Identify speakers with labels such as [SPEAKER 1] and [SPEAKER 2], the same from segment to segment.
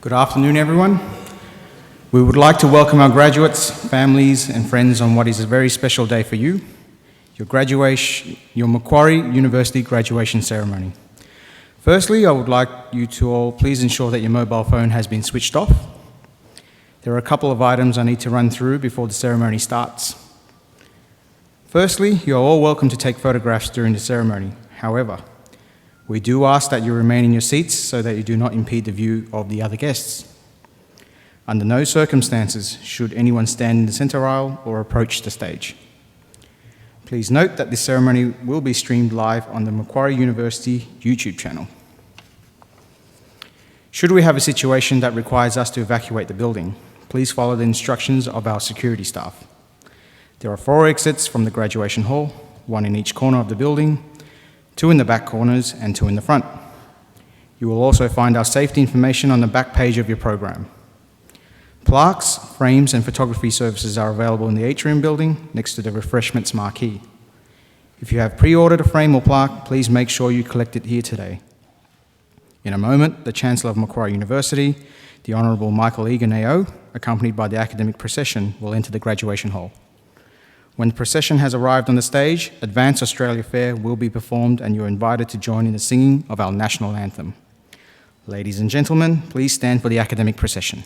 [SPEAKER 1] Good afternoon, everyone. We would like to welcome our graduates, families, and friends on what is a very special day for you, your Macquarie University graduation ceremony. Firstly, I would like you to all please ensure that your mobile phone has been switched off. There are a couple of items I need to run through before the ceremony starts. Firstly, you are all welcome to take photographs during the ceremony. However, we do ask that you remain in your seats so that you do not impede the view of the other guests. Under no circumstances should anyone stand in the centre aisle or approach the stage. Please note that this ceremony will be streamed live on the Macquarie University YouTube channel. Should we have a situation that requires us to evacuate the building, please follow the instructions of our security staff. There are 4 exits from the graduation hall, 1 in each corner of the building, 2 in the back corners and 2 in the front. You will also find our safety information on the back page of your program. Plaques, frames and photography services are available in the atrium building next to the refreshments marquee. If you have pre-ordered a frame or plaque, please make sure you collect it here today. In a moment, the Chancellor of Macquarie University, the Honourable Michael Egan AO, accompanied by the academic procession, will enter the graduation hall. When the procession has arrived on the stage, Advance Australia Fair will be performed and you're invited to join in the singing of our national anthem. Ladies and gentlemen, please stand for the academic procession.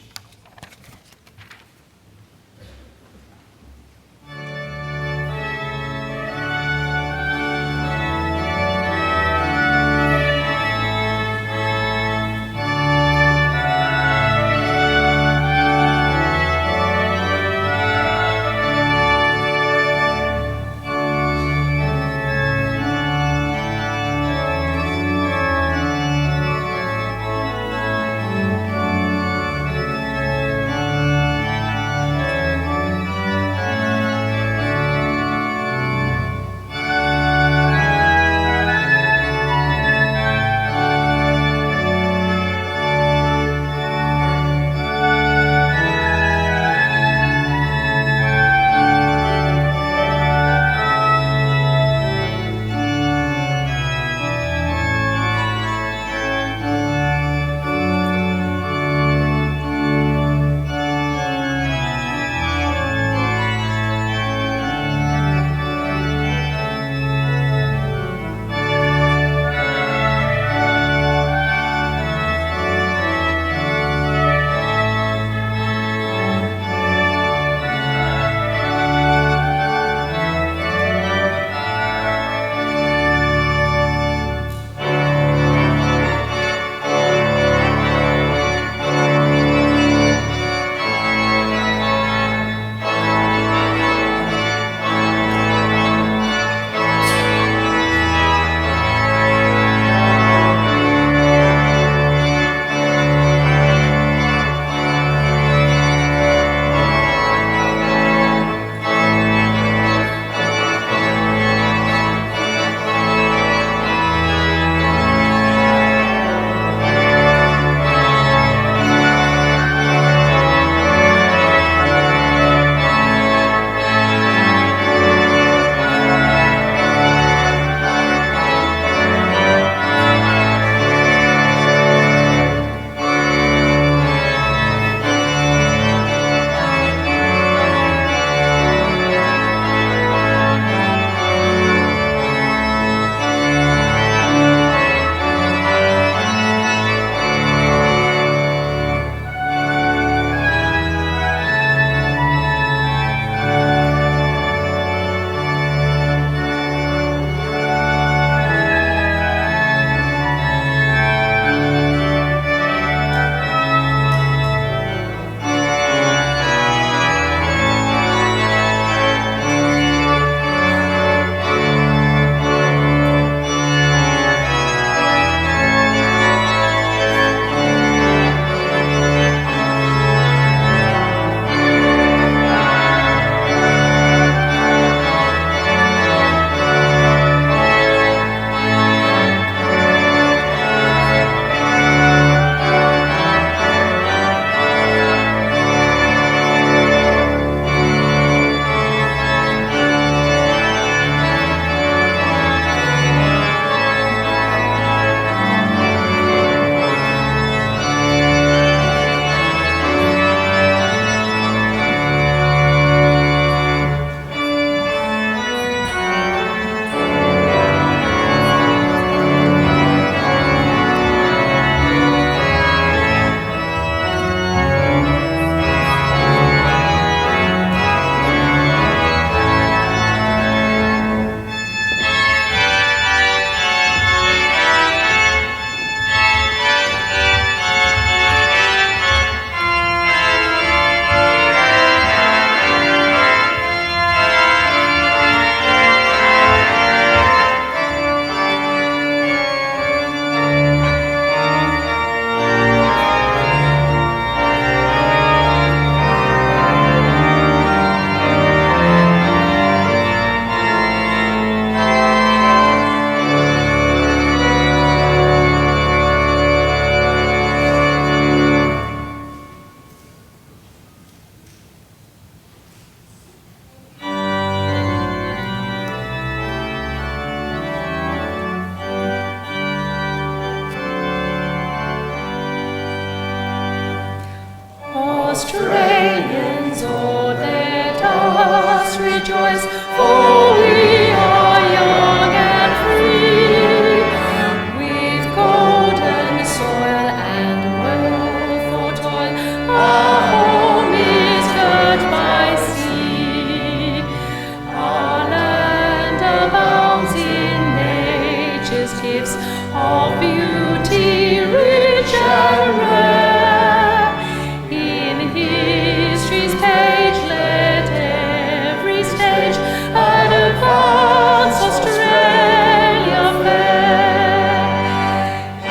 [SPEAKER 2] Australians, oh, let us rejoice, for we are young and free, with golden soil and wealth for toil. Our home is girt by sea. Our land abounds in nature's gifts of beauty, rich and rare. In history's page, let every stage advance Australia fair.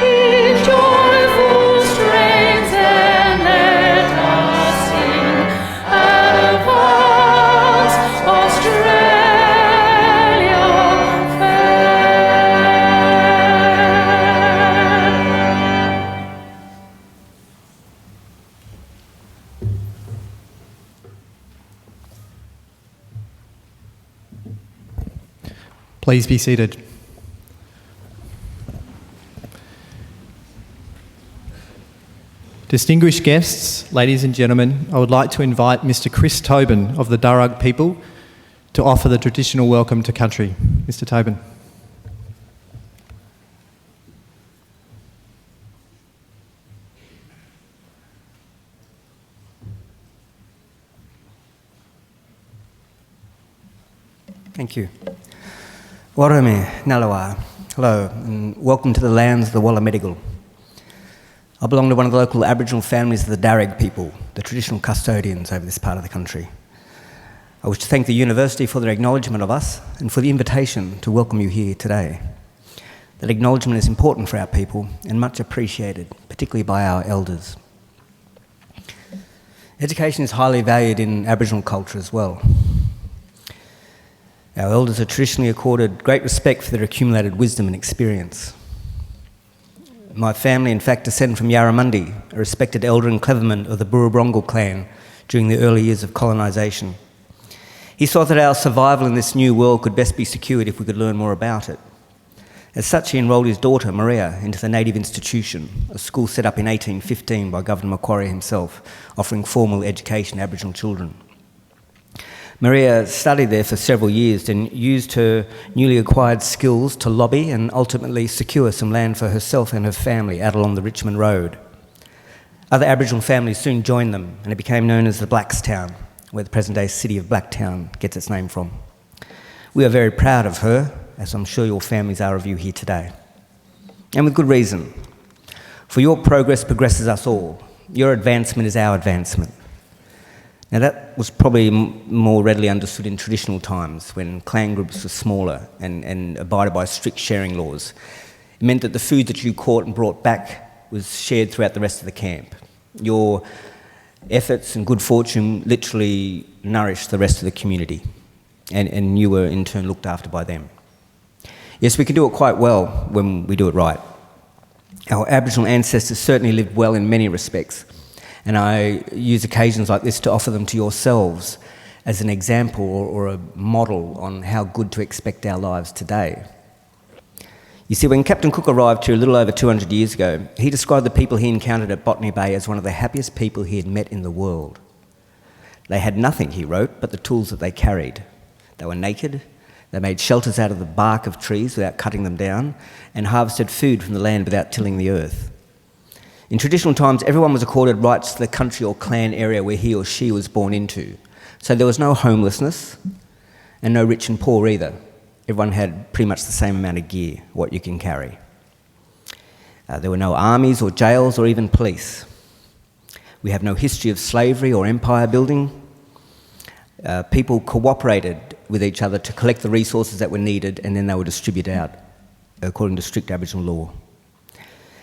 [SPEAKER 2] In joyful strains, and let us sing, advance Australia fair.
[SPEAKER 3] Please be seated. Distinguished guests, ladies and gentlemen, I would like to invite Mr. Chris Tobin of the Darug people to offer the traditional welcome to country. Mr. Tobin.
[SPEAKER 4] Thank you. Warame Nalawa. Hello, and welcome to the lands of the Wallamedigal. I belong to one of the local Aboriginal families of the Darug people, the traditional custodians over this part of the country. I wish to thank the University for their acknowledgement of us and for the invitation to welcome you here today. That acknowledgement is important for our people and much appreciated, particularly by our elders. Education is highly valued in Aboriginal culture as well. Our elders are traditionally accorded great respect for their accumulated wisdom and experience. My family, in fact, descend from Yarramundi, a respected elder and cleverman of the Burrabrongal clan during the early years of colonisation. He saw that our survival in this new world could best be secured if we could learn more about it. As such, he enrolled his daughter, Maria, into the Native Institution, a school set up in 1815 by Governor Macquarie himself, offering formal education to Aboriginal children. Maria studied there for several years and used her newly acquired skills to lobby and ultimately secure some land for herself and her family out along the Richmond Road. Other Aboriginal families soon joined them and it became known as the Blackstown, where the present-day city of Blacktown gets its name from. We are very proud of her, as I'm sure your families are of you here today. And with good reason. For your progress progresses us all. Your advancement is our advancement. Now that was probably more readily understood in traditional times when clan groups were smaller and abided by strict sharing laws. It meant that the food that you caught and brought back was shared throughout the rest of the camp. Your efforts and good fortune literally nourished the rest of the community and you were in turn looked after by them. Yes, we can do it quite well when we do it right. Our Aboriginal ancestors certainly lived well in many respects. And I use occasions like this to offer them to yourselves as an example or a model on how good to expect our lives today. You see, when Captain Cook arrived here a little over 200 years ago, he described the people he encountered at Botany Bay as one of the happiest people he had met in the world. They had nothing, he wrote, but the tools that they carried. They were naked, they made shelters out of the bark of trees without cutting them down, and harvested food from the land without tilling the earth. In traditional times, everyone was accorded rights to the country or clan area where he or she was born into. So there was no homelessness and no rich and poor either. Everyone had pretty much the same amount of gear, what you can carry. There were no armies or jails or even police. We have no history of slavery or empire building. People cooperated with each other to collect the resources that were needed and then they were distributed out according to strict Aboriginal law.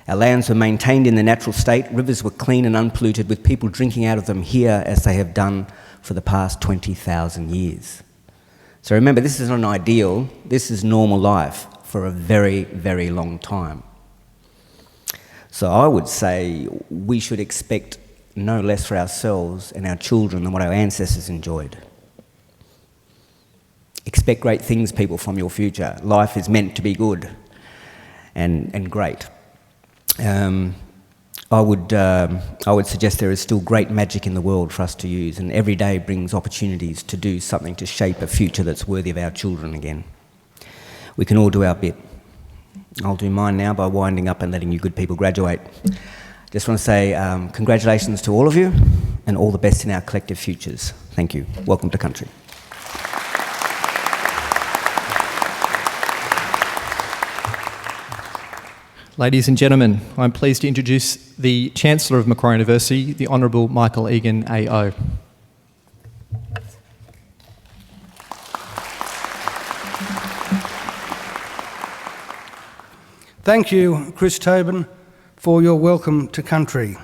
[SPEAKER 4] Our lands were maintained in their natural state, rivers were clean and unpolluted with people drinking out of them here as they have done for the past 20,000 years. So remember, this is not an ideal, this is normal life for a very, very long time. So I would say we should expect no less for ourselves and our children than what our ancestors enjoyed. Expect great things, people, from your future. Life is meant to be good and great. I would suggest there is still great magic in the world for us to use, and every day brings opportunities to do something to shape a future that's worthy of our children again. We can all do our bit. I'll do mine now by winding up and letting you good people graduate. Just want to say congratulations to all of you and all the best in our collective futures. Thank you. Welcome to country.
[SPEAKER 3] Ladies and gentlemen, I'm pleased to introduce the Chancellor of Macquarie University, the Honourable Michael Egan, AO.
[SPEAKER 5] Thank you, Chris Tobin, for your welcome to country.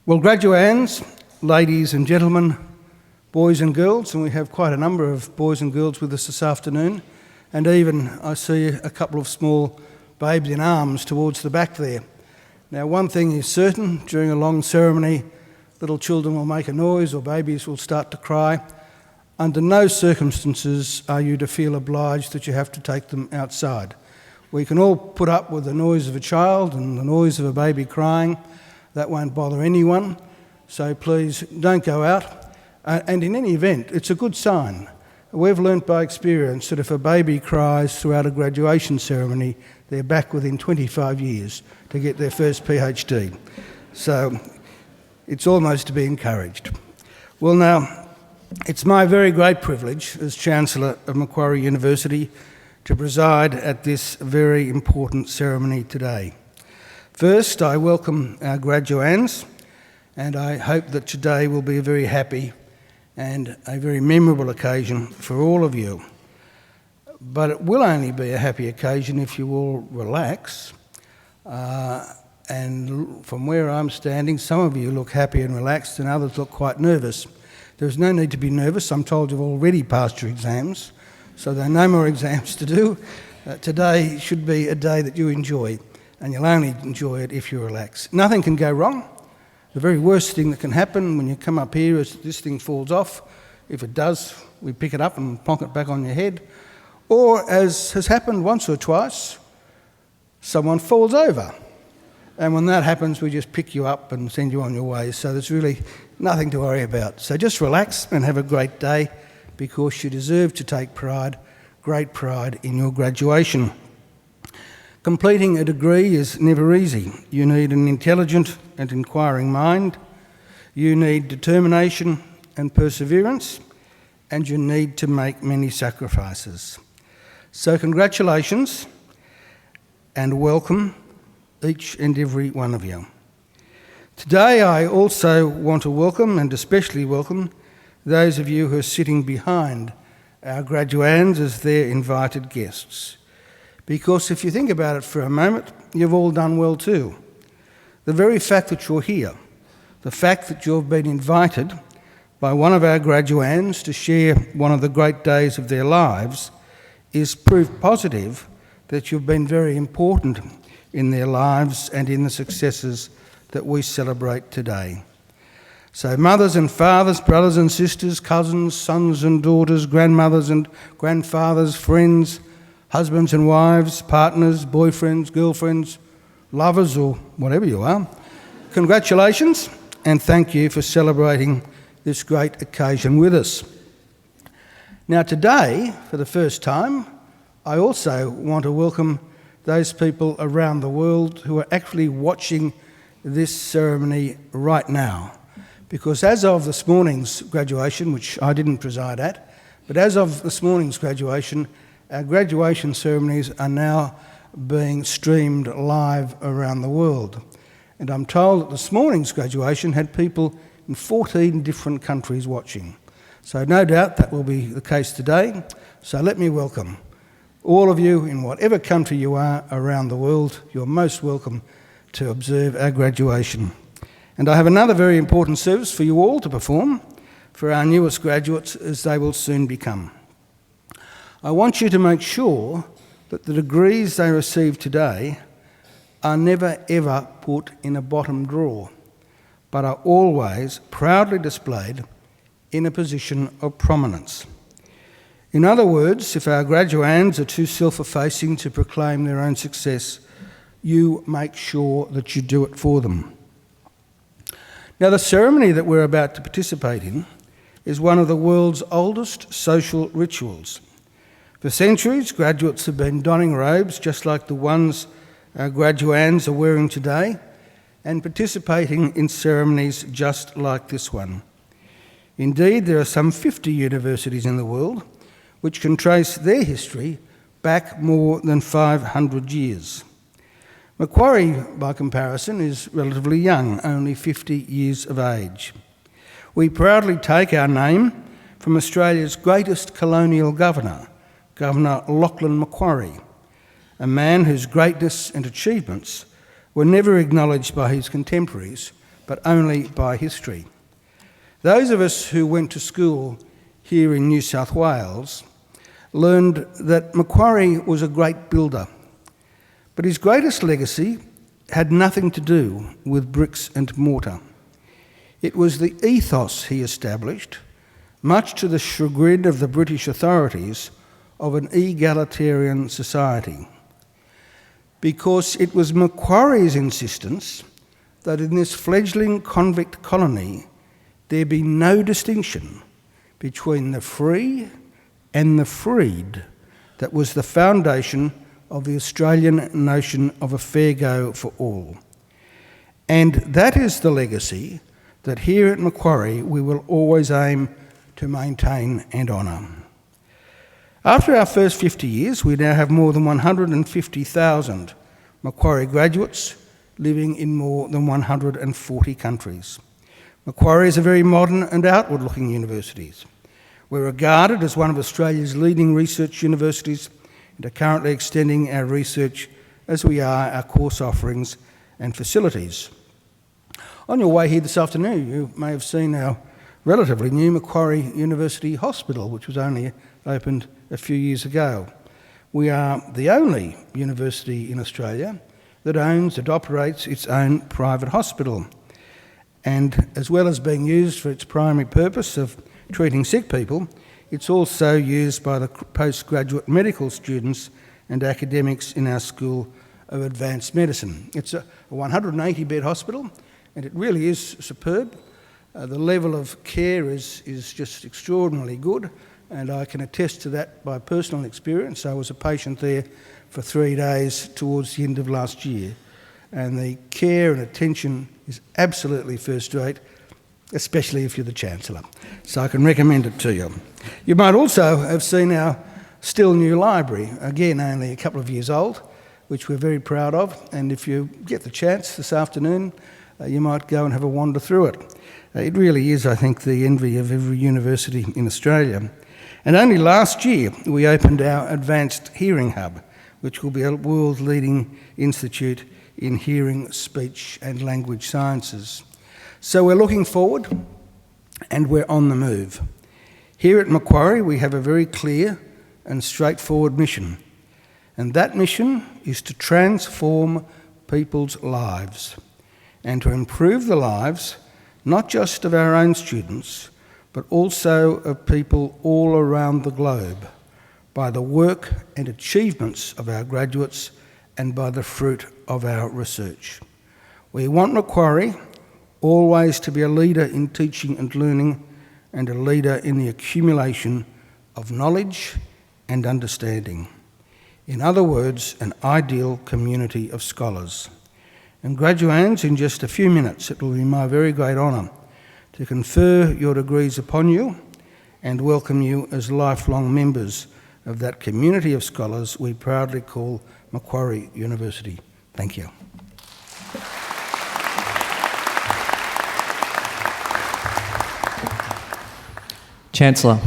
[SPEAKER 5] Well, graduands, ladies and gentlemen, boys and girls, and we have quite a number of boys and girls with us this afternoon, and even I see a couple of small babes in arms towards the back there. Now, one thing is certain, during a long ceremony, little children will make a noise or babies will start to cry. Under no circumstances are you to feel obliged that you have to take them outside. We can all put up with the noise of a child and the noise of a baby crying. That won't bother anyone, so please don't go out. And in any event, it's a good sign. We've learnt by experience that if a baby cries throughout a graduation ceremony, they're back within 25 years to get their first PhD. So it's almost to be encouraged. Well now, it's my very great privilege as Chancellor of Macquarie University to preside at this very important ceremony today. First, I welcome our graduands, and I hope that today will be a very happy and a very memorable occasion for all of you. But it will only be a happy occasion if you all relax. And from where I'm standing, some of you look happy and relaxed and others look quite nervous. There's no need to be nervous. I'm told you've already passed your exams, so there are no more exams to do. Today should be a day that you enjoy, and you'll only enjoy it if you relax. Nothing can go wrong. The very worst thing that can happen when you come up here is this thing falls off. If it does, we pick it up and plonk it back on your head. Or, as has happened once or twice, someone falls over. And when that happens, we just pick you up and send you on your way. So there's really nothing to worry about. So just relax and have a great day, because you deserve to take pride, great pride, in your graduation. Completing a degree is never easy. You need an intelligent and inquiring mind. You need determination and perseverance. And you need to make many sacrifices. So congratulations and welcome each and every one of you. Today I also want to welcome, and especially welcome, those of you who are sitting behind our graduands as their invited guests. Because if you think about it for a moment, you've all done well too. The very fact that you're here, the fact that you've been invited by one of our graduands to share one of the great days of their lives, is proof positive that you've been very important in their lives and in the successes that we celebrate today. So mothers and fathers, brothers and sisters, cousins, sons and daughters, grandmothers and grandfathers, friends, husbands and wives, partners, boyfriends, girlfriends, lovers, or whatever you are, congratulations and thank you for celebrating this great occasion with us. Now today, for the first time, I also want to welcome those people around the world who are actually watching this ceremony right now. Because as of this morning's graduation, which I didn't preside at, but as of this morning's graduation, our graduation ceremonies are now being streamed live around the world. And I'm told that this morning's graduation had people in 14 different countries watching. So no doubt that will be the case today. So let me welcome all of you in whatever country you are around the world. You're most welcome to observe our graduation. And I have another very important service for you all to perform for our newest graduates, as they will soon become. I want you to make sure that the degrees they receive today are never ever put in a bottom drawer, but are always proudly displayed in a position of prominence. In other words, if our graduands are too self-effacing to proclaim their own success, you make sure that you do it for them. Now, the ceremony that we're about to participate in is one of the world's oldest social rituals. For centuries, graduates have been donning robes just like the ones our graduands are wearing today, and participating in ceremonies just like this one. Indeed, there are some 50 universities in the world which can trace their history back more than 500 years. Macquarie, by comparison, is relatively young, only 50 years of age. We proudly take our name from Australia's greatest colonial governor, Governor Lachlan Macquarie, a man whose greatness and achievements were never acknowledged by his contemporaries, but only by history. Those of us who went to school here in New South Wales learned that Macquarie was a great builder, but his greatest legacy had nothing to do with bricks and mortar. It was the ethos he established, much to the chagrin of the British authorities, of an egalitarian society. Because it was Macquarie's insistence that in this fledgling convict colony there be no distinction between the free and the freed that was the foundation of the Australian notion of a fair go for all. And that is the legacy that here at Macquarie we will always aim to maintain and honour. After our first 50 years, we now have more than 150,000 Macquarie graduates living in more than 140 countries. Macquarie is a very modern and outward-looking university. We're regarded as one of Australia's leading research universities and are currently extending our research as we are our course offerings and facilities. On your way here this afternoon, you may have seen our relatively new Macquarie University Hospital, which was only opened a few years ago. We are the only university in Australia that owns and operates its own private hospital. And as well as being used for its primary purpose of treating sick people, it's also used by the postgraduate medical students and academics in our School of Advanced Medicine. It's a 180-bed hospital, and it really is superb. The level of care is just extraordinarily good, and I can attest to that by personal experience. I was a patient there for 3 days towards the end of last year, and the care and attention is absolutely first rate, especially if you're the Chancellor. So I can recommend it to you. You might also have seen our still new library, again only a couple of years old, which we're very proud of, and if you get the chance this afternoon, you might go and have a wander through it. It really is, I think, the envy of every university in Australia. And only last year we opened our Advanced Hearing Hub, which will be a world's leading institute in hearing, speech and language sciences. So we're looking forward and we're on the move. Here at Macquarie we have a very clear and straightforward mission, and that mission is to transform people's lives and to improve the lives not just of our own students, but also of people all around the globe by the work and achievements of our graduates and by the fruit of our research. We want Macquarie always to be a leader in teaching and learning and a leader in the accumulation of knowledge and understanding. In other words, an ideal community of scholars. And graduands, in just a few minutes, it will be my very great honour to confer your degrees upon you and welcome you as lifelong members of that community of scholars we proudly call Macquarie University. Thank you.
[SPEAKER 3] Chancellor,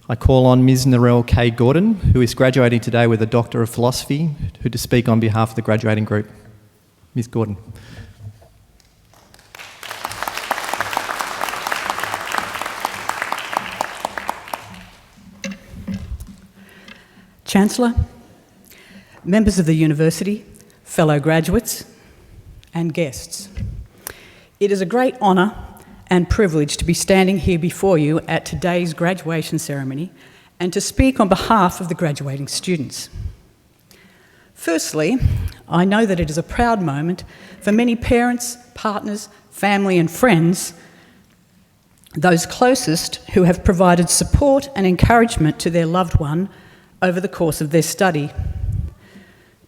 [SPEAKER 3] I call on Ms Narelle K. Gordon, who is graduating today with a Doctor of Philosophy, to speak on behalf of the graduating group. Ms Gordon.
[SPEAKER 6] Chancellor, members of the university, fellow graduates and guests. It is a great honour and privilege to be standing here before you at today's graduation ceremony and to speak on behalf of the graduating students. Firstly, I know that it is a proud moment for many parents, partners, family and friends, those closest who have provided support and encouragement to their loved one over the course of their study.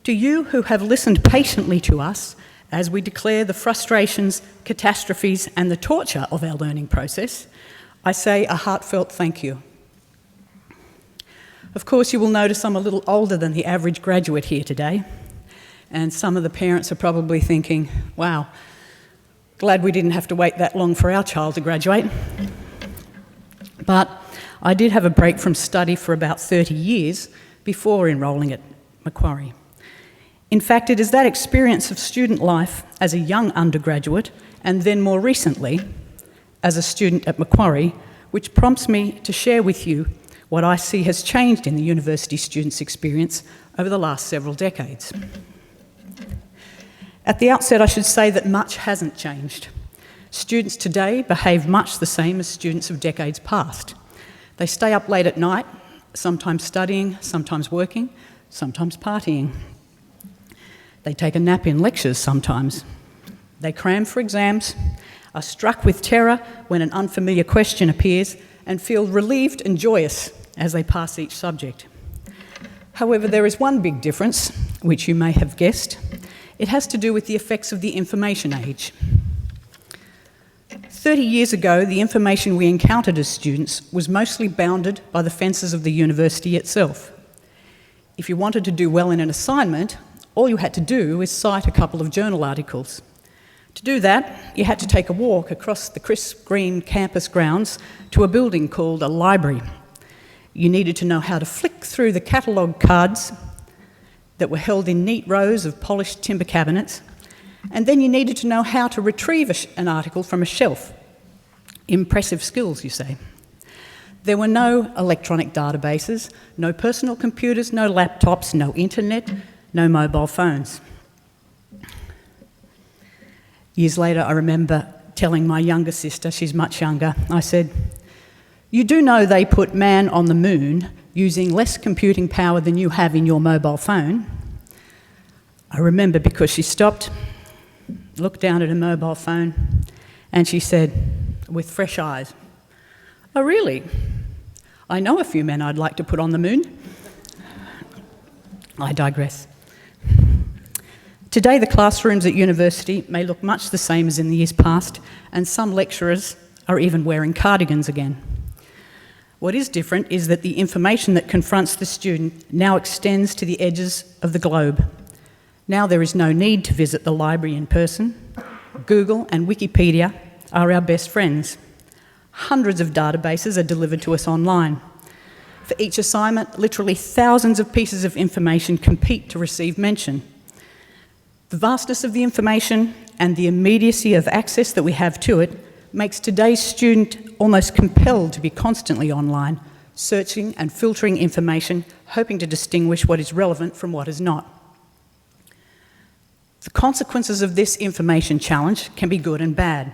[SPEAKER 6] To you who have listened patiently to us as we declare the frustrations, catastrophes and the torture of our learning process, I say a heartfelt thank you. Of course, you will notice I'm a little older than the average graduate here today, and some of the parents are probably thinking, wow, glad we didn't have to wait that long for our child to graduate. But I did have a break from study for about 30 years before enrolling at Macquarie. In fact, it is that experience of student life as a young undergraduate, and then more recently as a student at Macquarie, which prompts me to share with you what I see has changed in the university students' experience over the last several decades. At the outset, I should say that much hasn't changed. Students today behave much the same as students of decades past. They stay up late at night, sometimes studying, sometimes working, sometimes partying. They take a nap in lectures sometimes. They cram for exams, are struck with terror when an unfamiliar question appears, and feel relieved and joyous as they pass each subject. However, there is one big difference, which you may have guessed. It has to do with the effects of the information age. 30 years ago, the information we encountered as students was mostly bounded by the fences of the university itself. If you wanted to do well in an assignment, all you had to do was cite a couple of journal articles. To do that, you had to take a walk across the crisp green campus grounds to a building called a library. You needed to know how to flick through the catalogue cards that were held in neat rows of polished timber cabinets, and then you needed to know how to retrieve an article from a shelf. Impressive skills, you say. There were no electronic databases, no personal computers, no laptops, no internet, no mobile phones. Years later, I remember telling my younger sister, she's much younger, I said, "You do know they put man on the moon using less computing power than you have in your mobile phone?" I remember because she stopped, looked down at her mobile phone, and she said, with fresh eyes, "Oh, really? I know a few men I'd like to put on the moon." I digress. Today, the classrooms at university may look much the same as in the years past, and some lecturers are even wearing cardigans again. What is different is that the information that confronts the student now extends to the edges of the globe. Now there is no need to visit the library in person. Google and Wikipedia are our best friends. Hundreds of databases are delivered to us online. For each assignment, literally thousands of pieces of information compete to receive mention. The vastness of the information and the immediacy of access that we have to it makes today's student almost compelled to be constantly online, searching and filtering information, hoping to distinguish what is relevant from what is not. The consequences of this information challenge can be good and bad.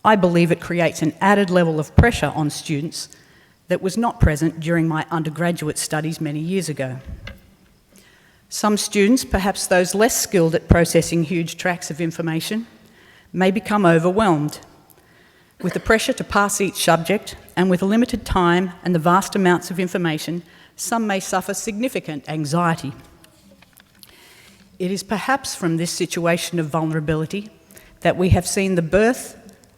[SPEAKER 6] I believe it creates an added level of pressure on students that was not present during my undergraduate studies many years ago. Some students, perhaps those less skilled at processing huge tracts of information, may become overwhelmed. With the pressure to pass each subject and with limited time and the vast amounts of information, some may suffer significant anxiety. It is perhaps from this situation of vulnerability that we have seen the birth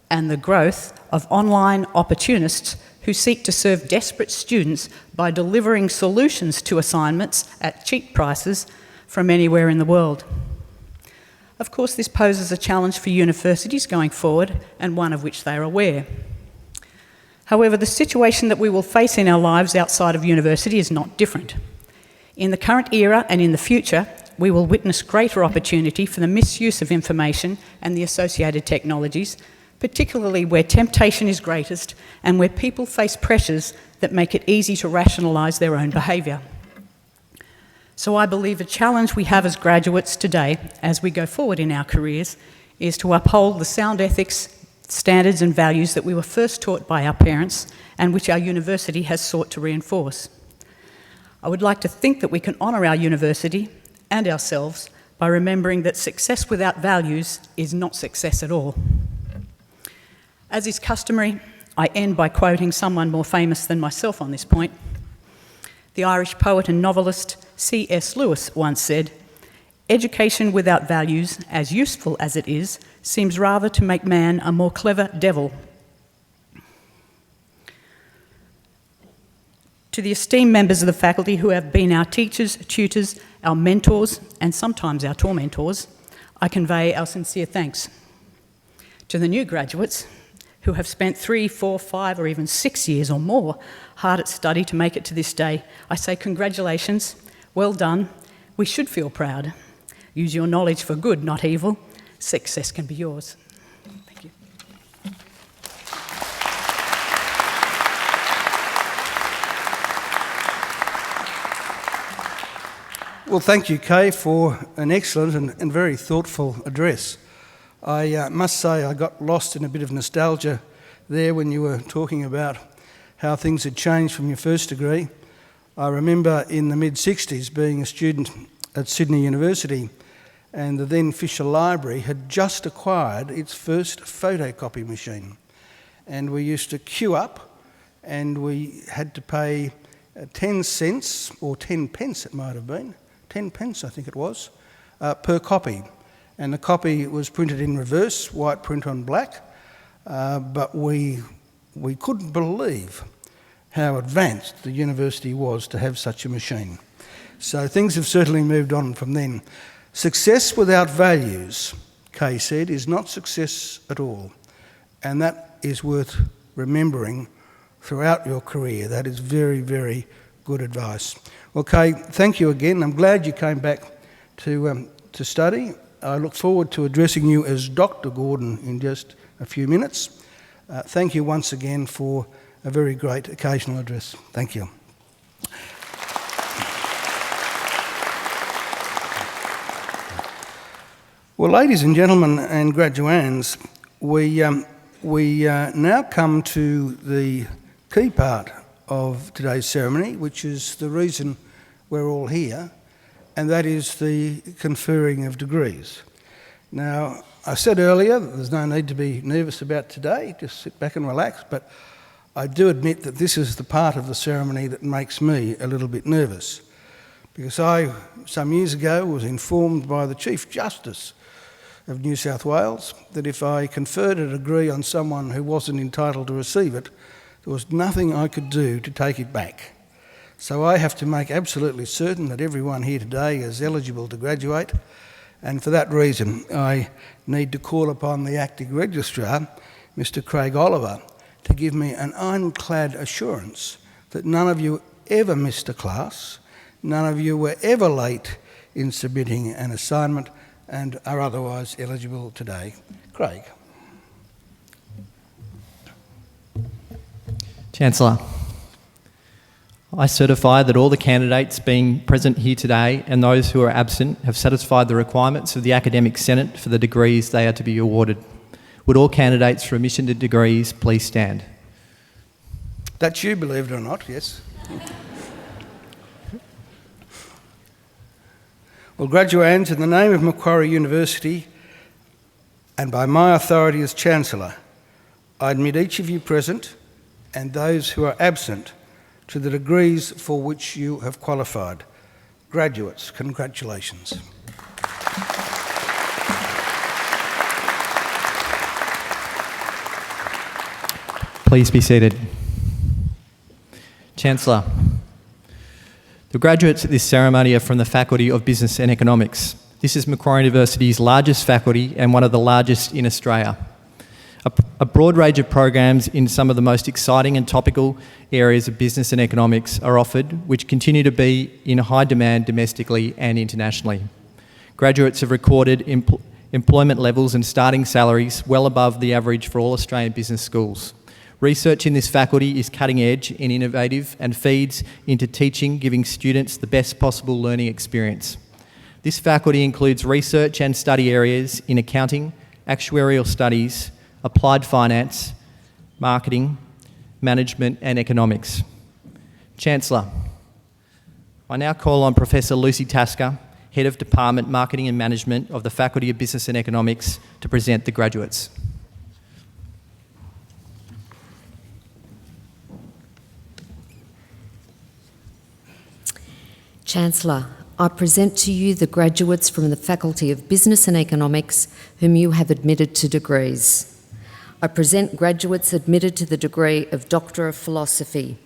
[SPEAKER 6] and the growth of online opportunists who seek to serve desperate students by delivering solutions to assignments at cheap prices from anywhere in the world. Of course, this poses a challenge for universities going forward, and one of which they are aware. However, the situation that we will face in our lives outside of university is not different. In the current era and in the future, we will witness greater opportunity for the misuse of information and the associated technologies, particularly where temptation is greatest and where people face pressures that make it easy to rationalise their own behaviour. So I believe a challenge we have as graduates today, as we go forward in our careers, is to uphold the sound ethics, standards and values that we were first taught by our parents and which our university has sought to reinforce. I would like to think that we can honour our university and ourselves by remembering that success without values is not success at all. As is customary, I end by quoting someone more famous than myself on this point. The Irish poet and novelist C.S. Lewis once said, "Education without values, as useful as it is, seems rather to make man a more clever devil." To the esteemed members of the faculty who have been our teachers, tutors, our mentors, and sometimes our tormentors, I convey our sincere thanks. To the new graduates, who have spent 3, 4, 5, or even 6 years or more hard at study to make it to this day, I say congratulations, well done, we should feel proud. Use your knowledge for good, not evil. Success can be yours. Thank you.
[SPEAKER 5] Well, thank you, Kay, for an excellent and very thoughtful address. I must say I got lost in a bit of nostalgia there when you were talking about how things had changed from your first degree. I remember in the mid-60s being a student at Sydney University, and the then Fisher Library had just acquired its first photocopy machine. And we used to queue up, and we had to pay 10 cents, or 10 pence it might have been, 10 pence I think it was, per copy. And the copy was printed in reverse, white print on black, but we couldn't believe how advanced the university was to have such a machine. So things have certainly moved on from then. Success without values, Kay said, is not success at all. And that is worth remembering throughout your career. That is very, very good advice. Well, Kay, thank you again. I'm glad you came back to study. I look forward to addressing you as Dr. Gordon in just a few minutes. Thank you once again for a very great occasional address. Thank you. Well, ladies and gentlemen and graduands, we now come to the key part of today's ceremony, which is the reason we're all here, and that is the conferring of degrees. Now, I said earlier that there's no need to be nervous about today, just sit back and relax, but I do admit that this is the part of the ceremony that makes me a little bit nervous, because I, some years ago, was informed by the Chief Justice of New South Wales that if I conferred a degree on someone who wasn't entitled to receive it, there was nothing I could do to take it back. So I have to make absolutely certain that everyone here today is eligible to graduate, and for that reason I need to call upon the acting registrar, Mr. Craig Oliver, to give me an ironclad assurance that none of you ever missed a class, none of you were ever late in submitting an assignment and are otherwise eligible today. Craig.
[SPEAKER 3] Chancellor, I certify that all the candidates being present here today and those who are absent have satisfied the requirements of the Academic Senate for the degrees they are to be awarded. Would all candidates for admission to degrees please stand?
[SPEAKER 5] That's you, believe it or not, yes. Well, graduands, in the name of Macquarie University and by my authority as Chancellor, I admit each of you present and those who are absent to the degrees for which you have qualified. Graduates, congratulations.
[SPEAKER 3] Please be seated. Chancellor, the graduates at this ceremony are from the Faculty of Business and Economics. This is Macquarie University's largest faculty and one of the largest in Australia. A broad range of programs in some of the most exciting and topical areas of business and economics are offered, which continue to be in high demand domestically and internationally. Graduates have recorded employment levels and starting salaries well above the average for all Australian business schools. Research in this faculty is cutting edge and innovative and feeds into teaching, giving students the best possible learning experience. This faculty includes research and study areas in accounting, actuarial studies, applied finance, marketing, management and economics. Chancellor, I now call on Professor Lucy Tasker, Head of Department Marketing and Management of the Faculty of Business and Economics, to present the graduates.
[SPEAKER 7] Chancellor, I present to you the graduates from the Faculty of Business and Economics whom you have admitted to degrees. I present graduates admitted to the degree of Doctor of Philosophy,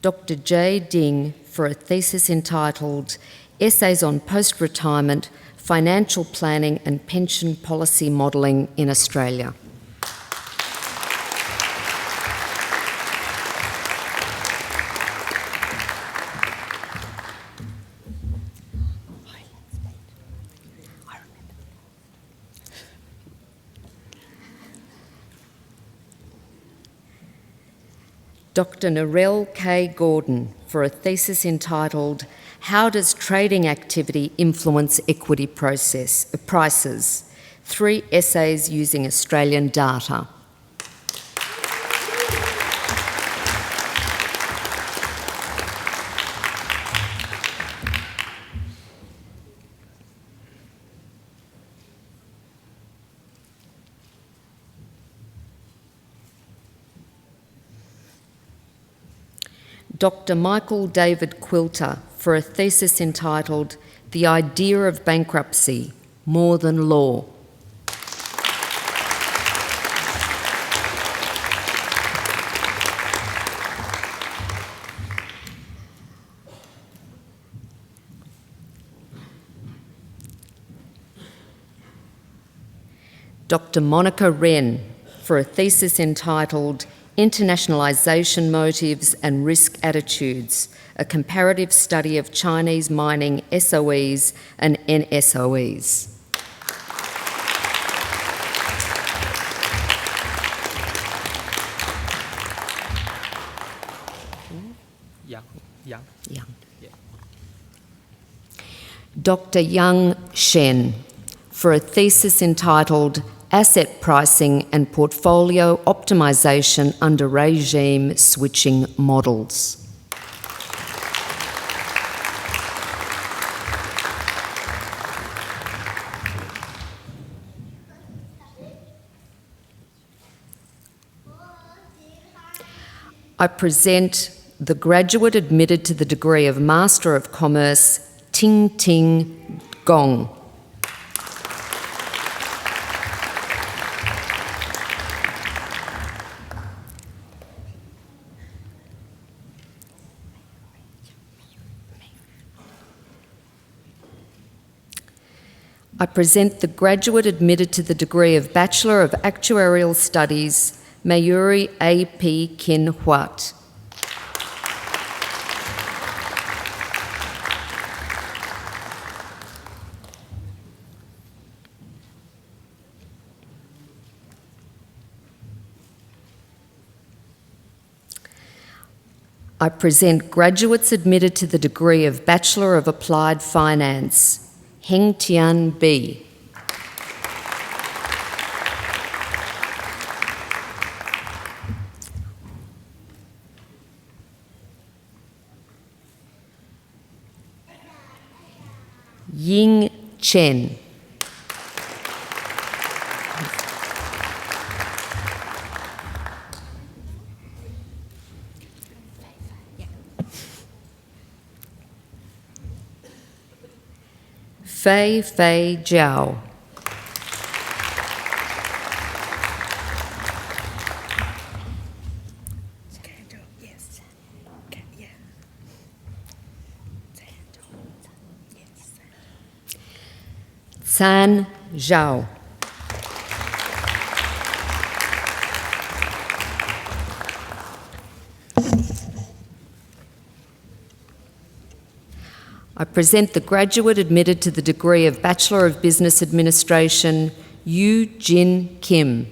[SPEAKER 7] Dr. J. Ding, for a thesis entitled Essays on Post-Retirement, Financial Planning and Pension Policy Modelling in Australia. Dr. Narelle K. Gordon, for a thesis entitled How Does Trading Activity Influence Equity Prices? 3 essays using Australian data. Dr. Michael David Quilter, for a thesis entitled The Idea of Bankruptcy, More Than Law. Dr. Monica Wren, for a thesis entitled Internationalisation Motives and Risk Attitudes, a comparative study of Chinese mining SOEs and NSOEs. Young.
[SPEAKER 3] Yeah.
[SPEAKER 7] Dr. Yang Shen, for a thesis entitled Asset Pricing and Portfolio Optimisation under Regime Switching Models. I present the graduate admitted to the degree of Master of Commerce, Ting Ting Gong. I present the graduate admitted to the degree of Bachelor of Actuarial Studies, Mayuri A.P. Kin Huat. I present graduates admitted to the degree of Bachelor of Applied Finance, Heng Tian B. Ying Chen. Fei Fei Jiao. San Zhao. I present the graduate admitted to the degree of Bachelor of Business Administration, Yu Jin Kim.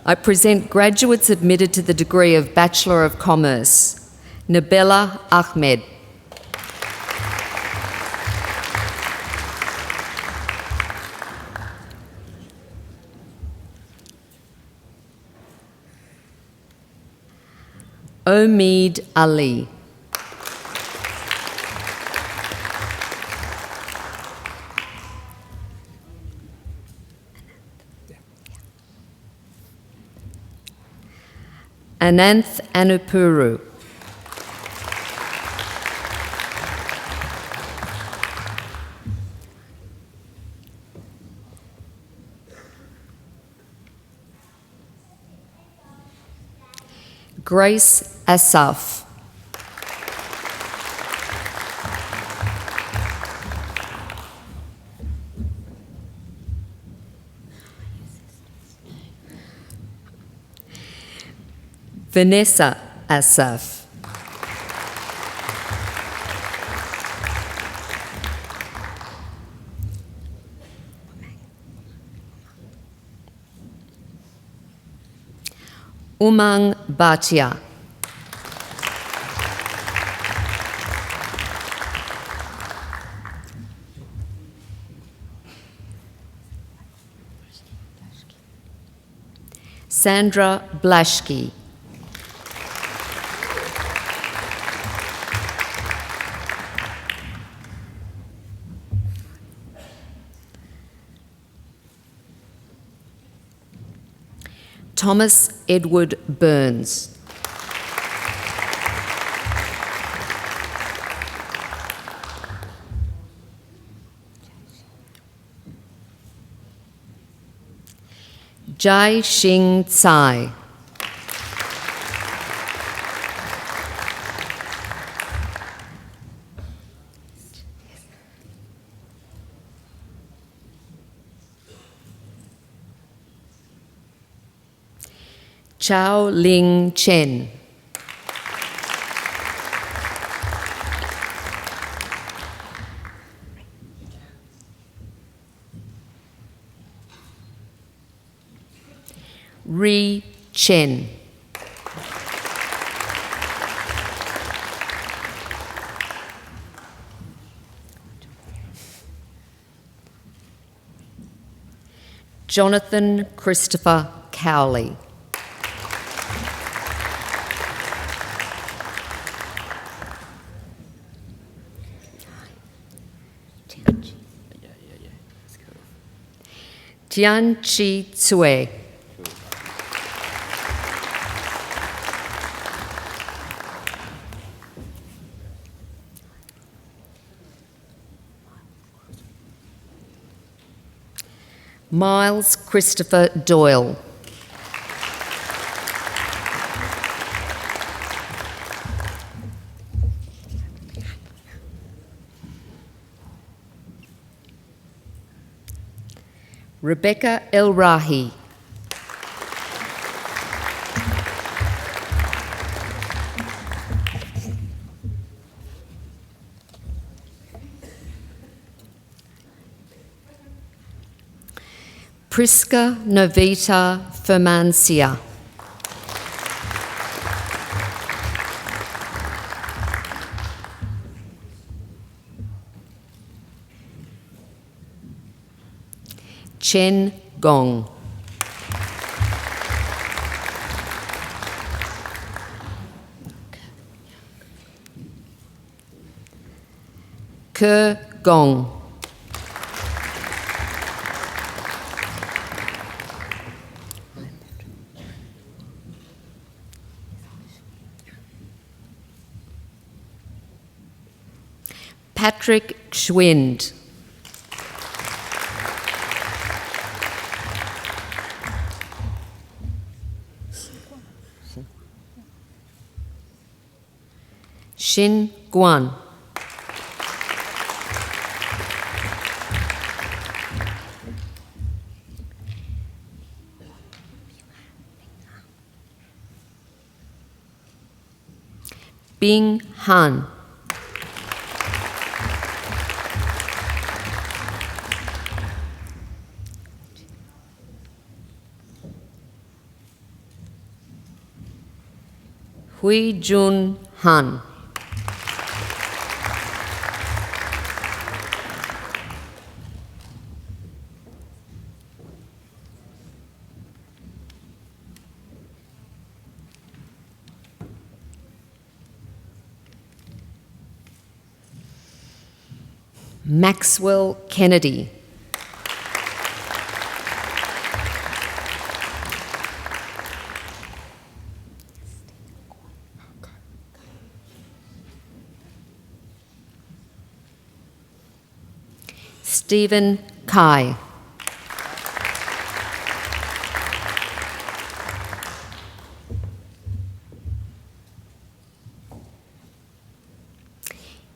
[SPEAKER 7] I present graduates admitted to the degree of Bachelor of Commerce, Nabila Ahmed. Omid Ali. Ananth Anupuru. Grace Asaf. Vanessa Asaf. Umang Bhatia. Sandra Blashki. Thomas Edward Burns. Jai Xing Tsai. Chao Ling Chen. Ri Chen. Jonathan Christopher Cowley. Tian Chi Tsue. Miles Christopher Doyle. Rebecca El Rahi. Priska Novita Fermancia. Chen Gong. Ke Gong. Patrick Schwind. Xin Guan. Bing Han. Hui Jun Han. Maxwell Kennedy. Stephen Kai.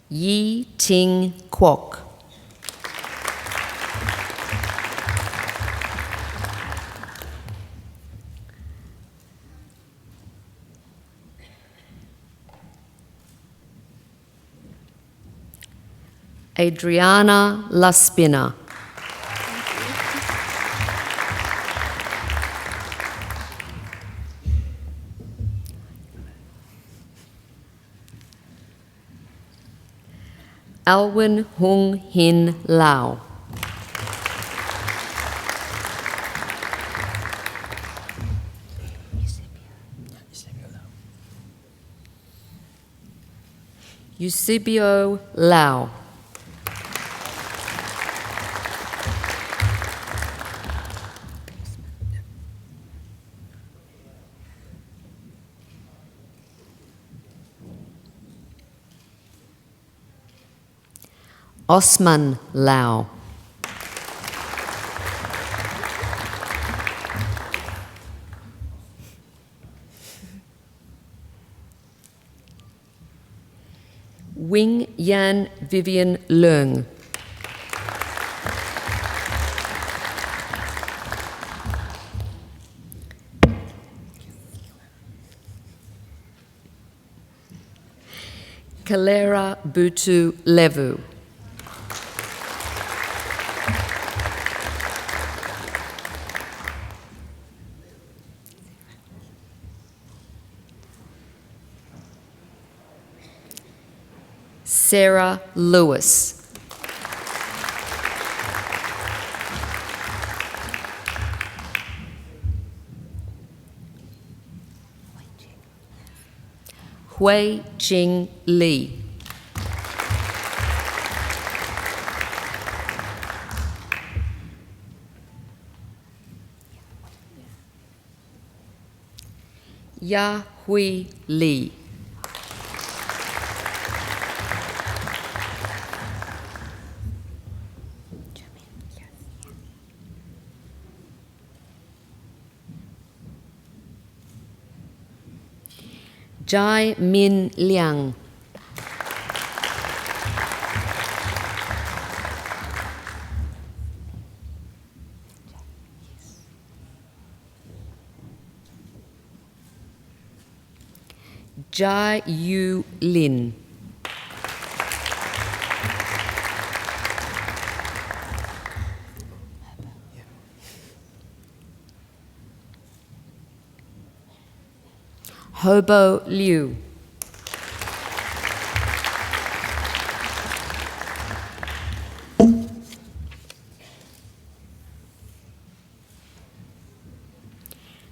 [SPEAKER 7] Yi Ting Kwok. Adriana Laspina. Alwyn Hung Hin Lau. Eusebio Lau. Osman Lau. Wing Yan Vivian Leung. Kalera Butu Levu. Sarah Lewis. Hui Jing Lee. Ya Hui Lee. Jai Min Liang. Jai Yu Lin. Hobo Liu.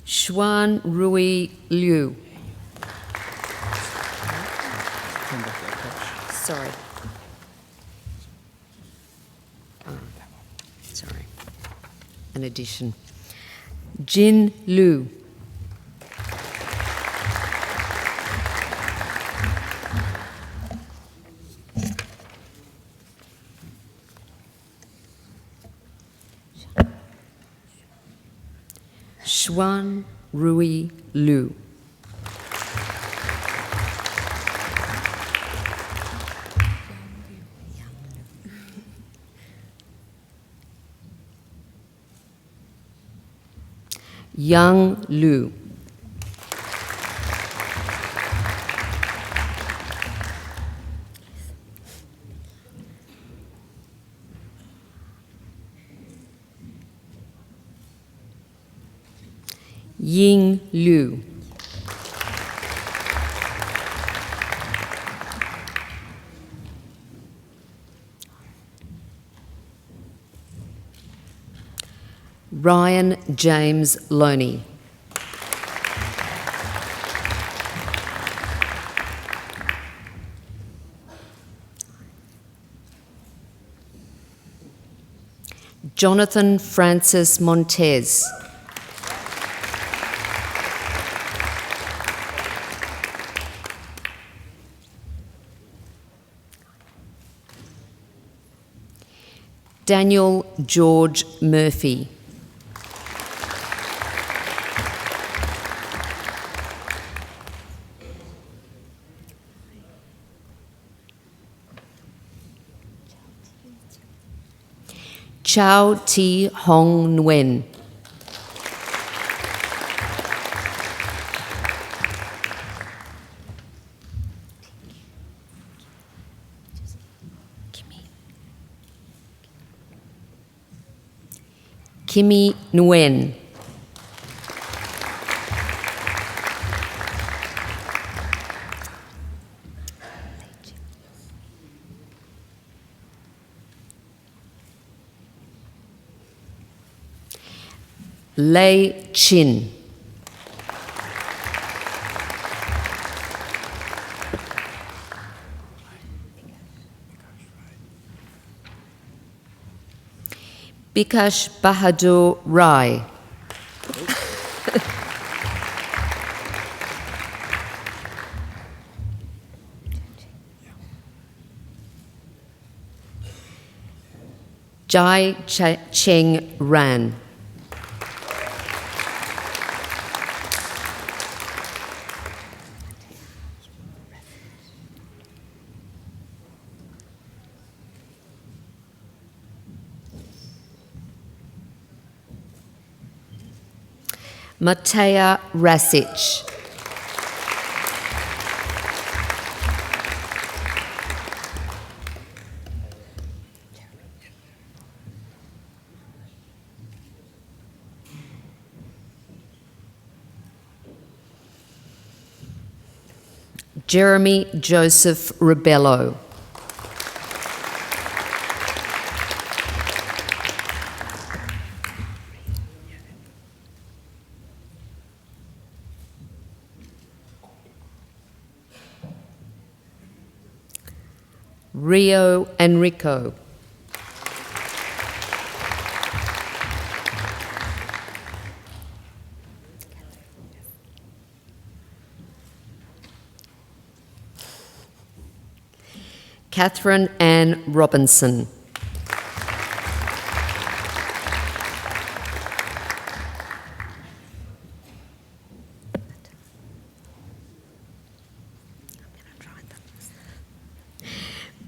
[SPEAKER 7] Xuan Rui Liu. Sorry. Oh, sorry. An addition. Jin Liu. Xuan Rui Liu. Yang Liu. Ying Liu. Ryan James Loney. Jonathan Francis Montez. Daniel George Murphy. Chow Ti Hong Nguyen. Kimmy Nguyen. Lei Chin. Bikash Bahadur Rai. Jai Cheng Ran. Matea Rasic. Jeremy Joseph Rebello. Rio Enrico. Catherine Ann Robinson.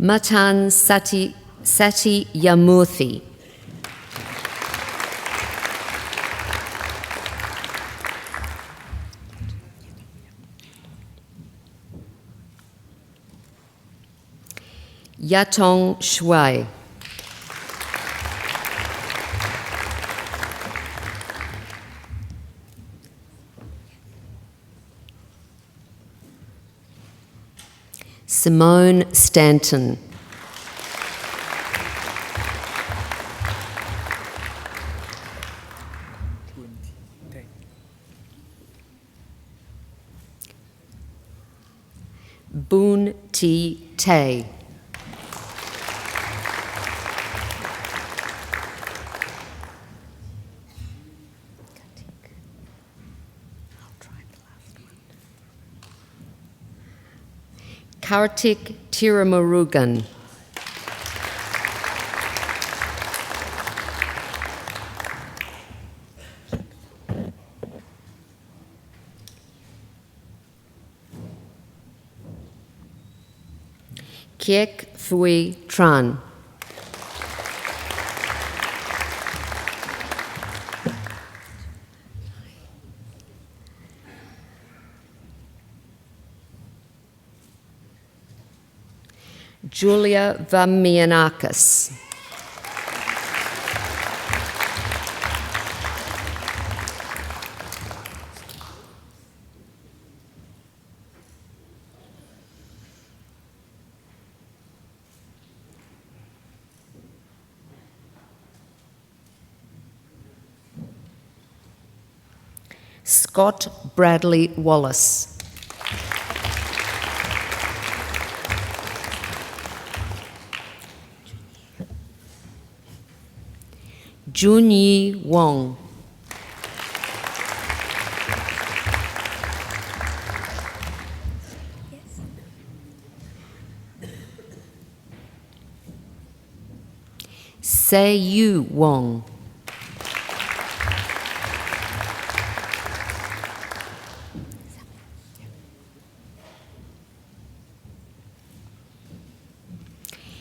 [SPEAKER 7] Matan Sati Yamurthy. Yatong Shui. Simone Stanton. Boon T. Tay. Kartik Tirumurugan. Kiek Thui Tran. Julia Vamianakis. Scott Bradley Wallace. Junyi Wong. Sei-Yu Wong.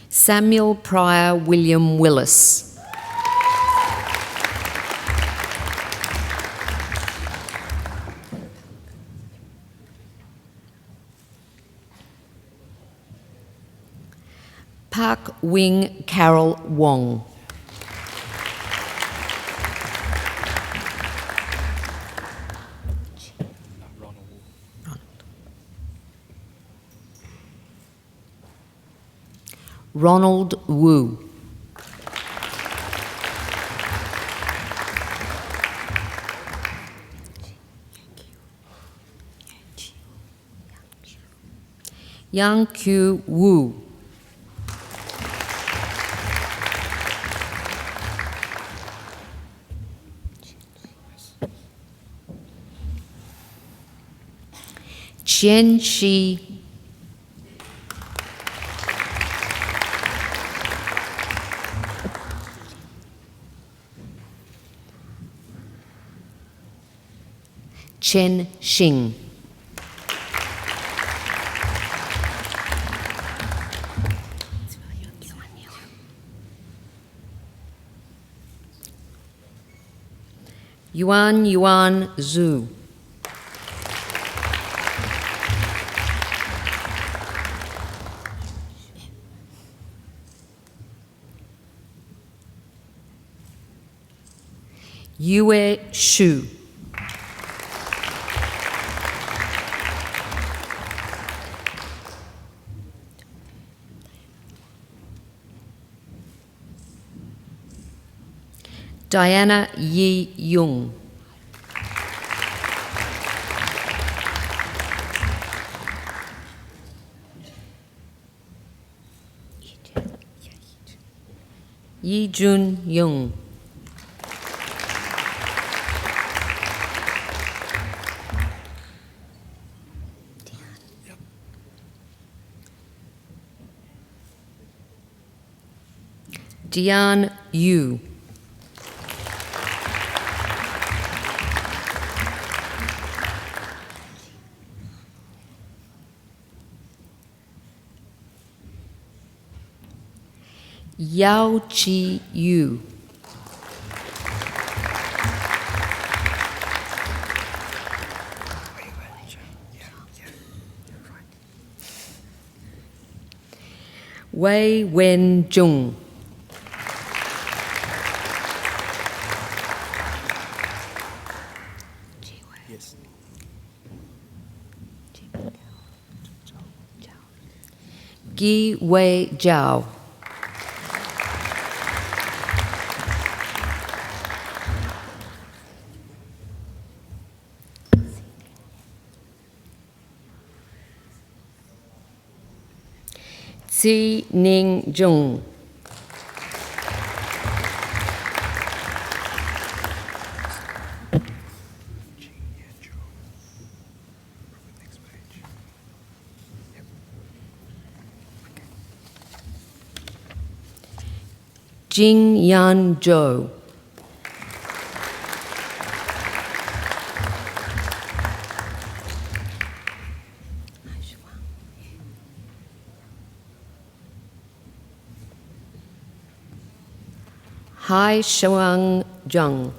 [SPEAKER 7] Samuel Pryor William Willis. Park Wing Carol Wong. Ronald Wu. Yang Q Wu. Chen Shi. Chen Xing. Yuan Zhu. Yue Shu. Diana Yi Yung. Yi Jun Yung. Dian Yu. Yao Chi Yu. Wei Wen Zhong. Gi Wei Zhao. Xi Ning Zhong. Jing Yan Zhou. Hai Shuang Zhang.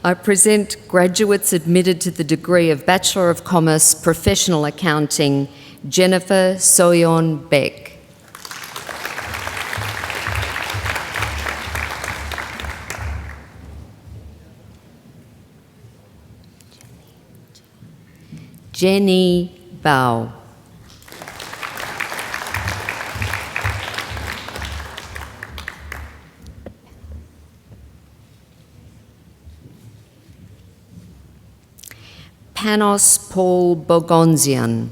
[SPEAKER 7] I present graduates admitted to the degree of Bachelor of Commerce Professional Accounting, Jennifer Soyeon Beck. Jenny Bao. Panos Paul Bogonzian.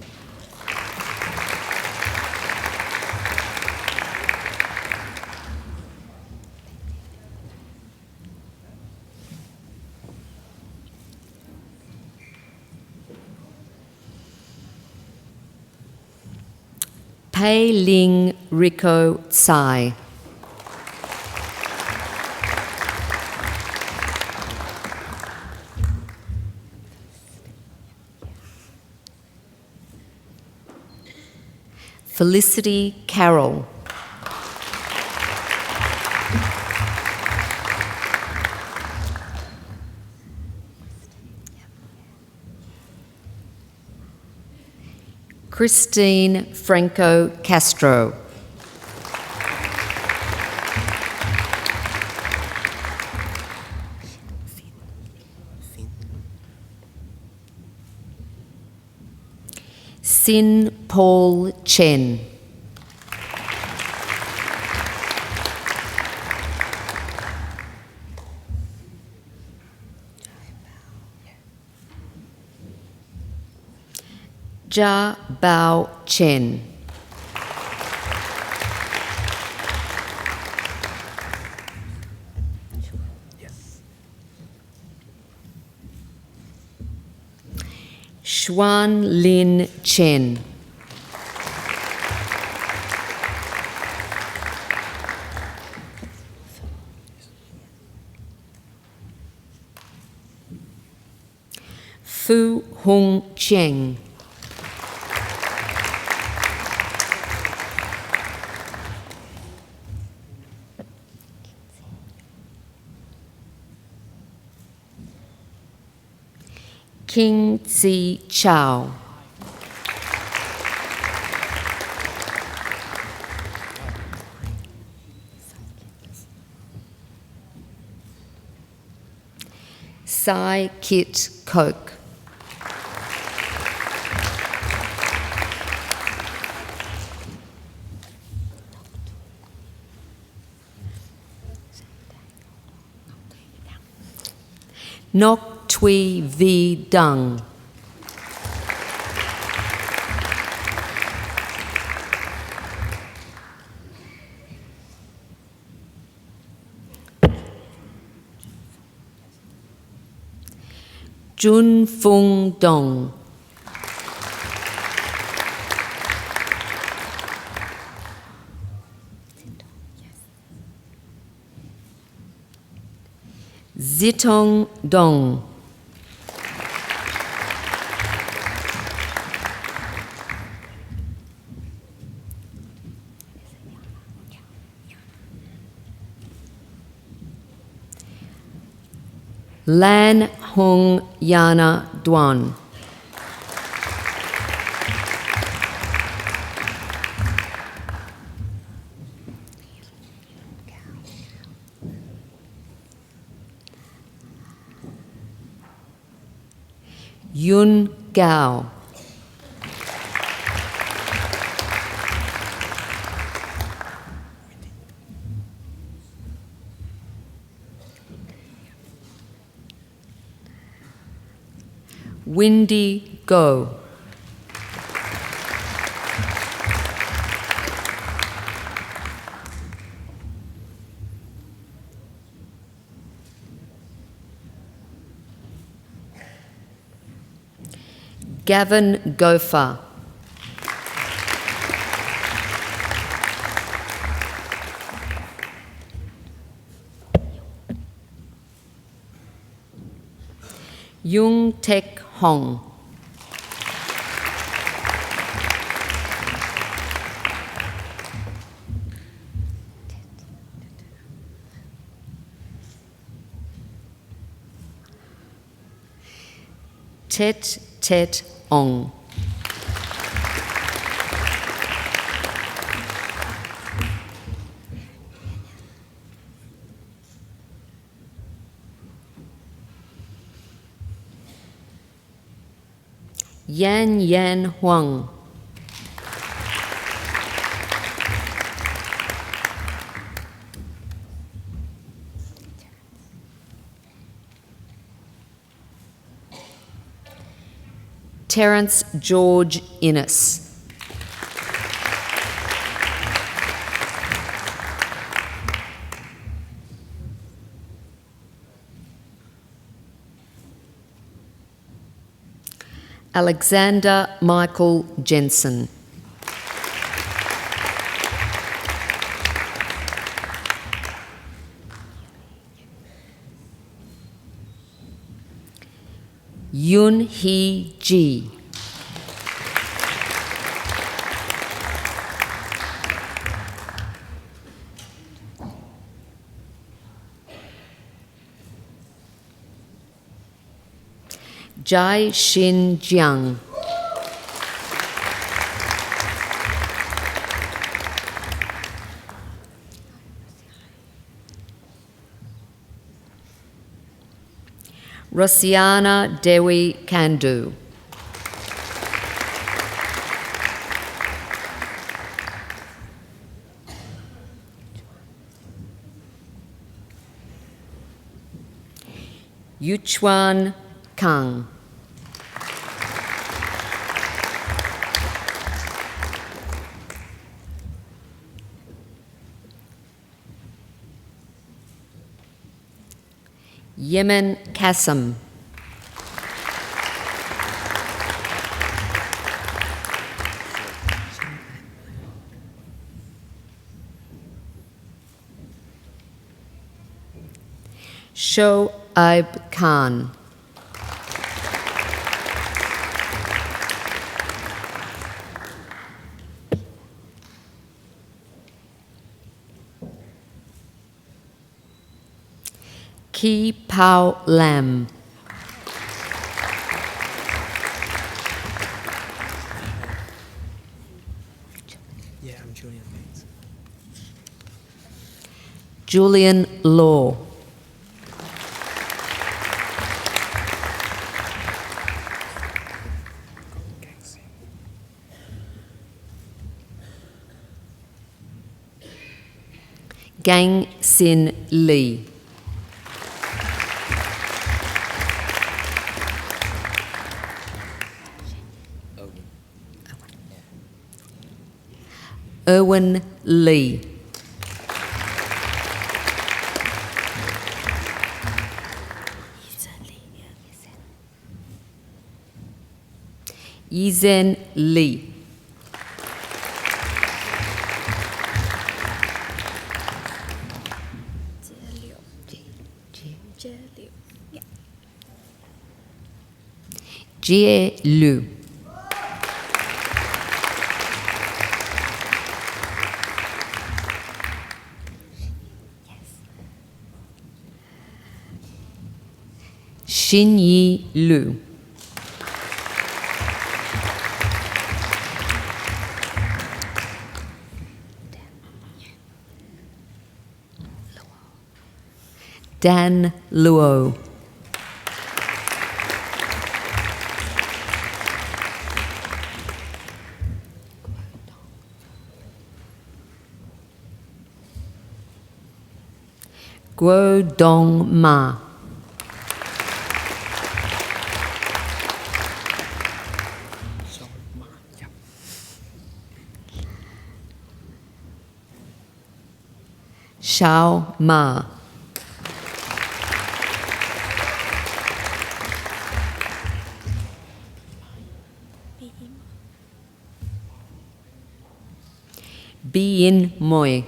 [SPEAKER 7] Pei Ling Rico Tsai. Felicity Carroll. Christine Franco Castro. Sin Paul Chen. Jia Bao Chen. Xuan Lin Chen. Fu Hong Cheng. King Tzi Chow. Sai Kit Koch. Nok Tui V Dung. Jun Fung Dong. Zitong Dong. Lan Hong Yana Duan. Yun Gao. Windy Go. Gavin Gopher. Yung Tek Hong. Tet Tet Ong. Yan Huang. Terence George Innes. Alexander Michael Jensen. Yun Hee Ji. Jai Shin Jiang. Rosiana Dewi Kandu. Yuchuan Kang. Yemen Kassam. Shoaib Khan. Ki Pao Lam.
[SPEAKER 8] Yeah, I'm Julian Bates.
[SPEAKER 7] Julian Law. Gang Sin Lee. Erwin Lee. Yizen Lee. Jie Liu. Xin Yi Liu. Dan Luo. Guo Dong Ma. Shao Ma. Bien Moi.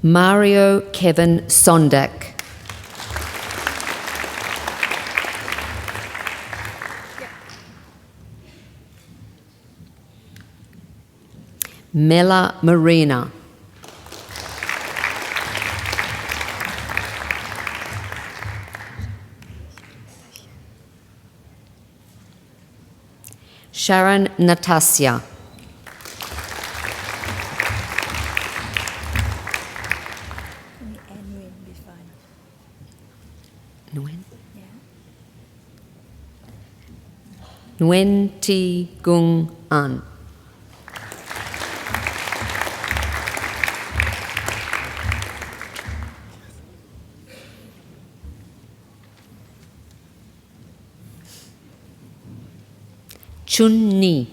[SPEAKER 7] Mario Kevin Sondak. Mela Marina. Sharon Natasya. Nguyen Thi Gung An. Chun Ni.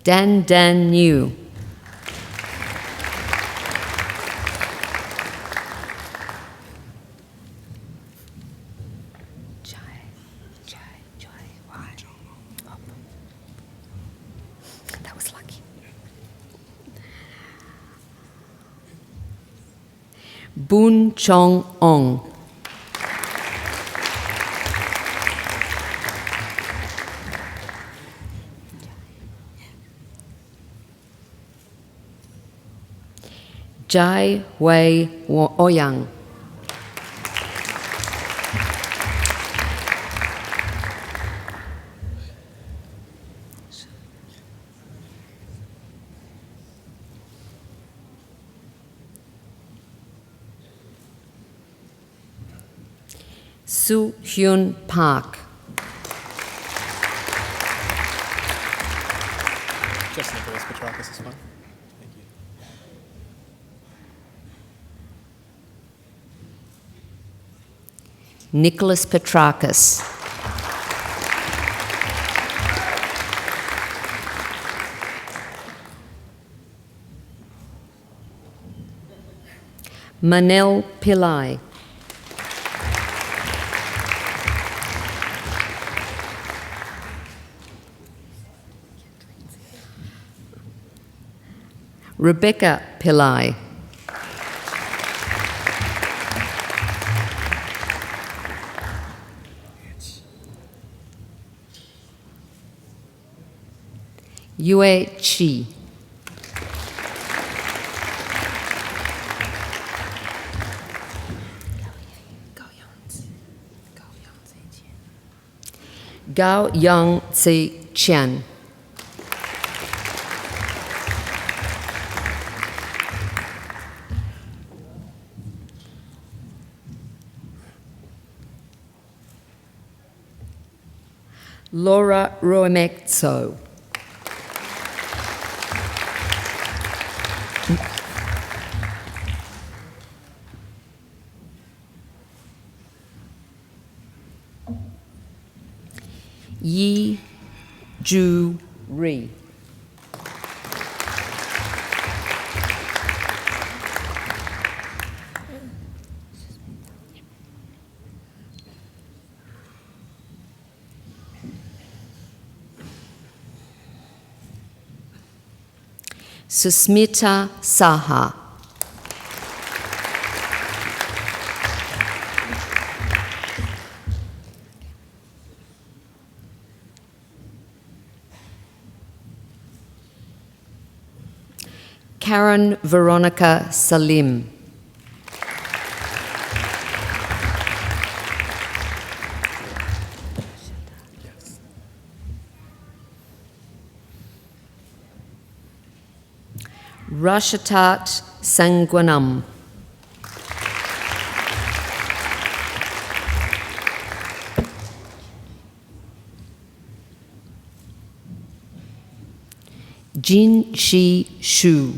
[SPEAKER 7] Dan Dan New. That was lucky. Boon Chong Ong. Jai Wei Oyang. Su Hyun Park.
[SPEAKER 9] Just Nicholas Petrakis is fine. Thank you.
[SPEAKER 7] Nicholas Petrakis. Manel Pillai. Rebecca Pillai. Yue Chi. Gao Yang Tzi Qian. Laura Roemekzo. Yi Ju Ri. Susmita Saha. Karen Veronica Salim. Rashatat Sangwanam. Jin Shi Shu.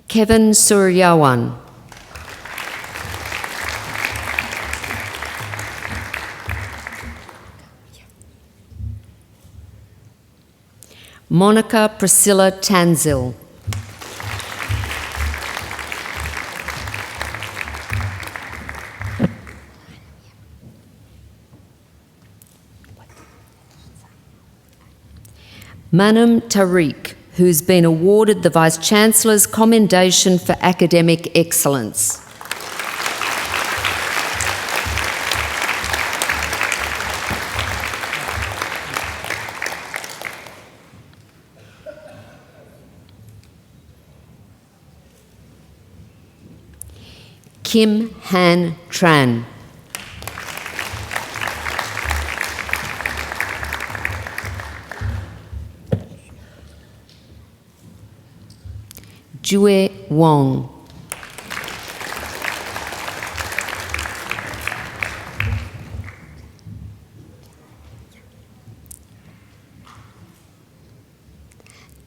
[SPEAKER 7] Kevin Suryawan. Monica Priscilla Tanzil. Manam Tariq, who's been awarded the Vice-Chancellor's Commendation for Academic Excellence. Kim Han Tran. Jue Wong.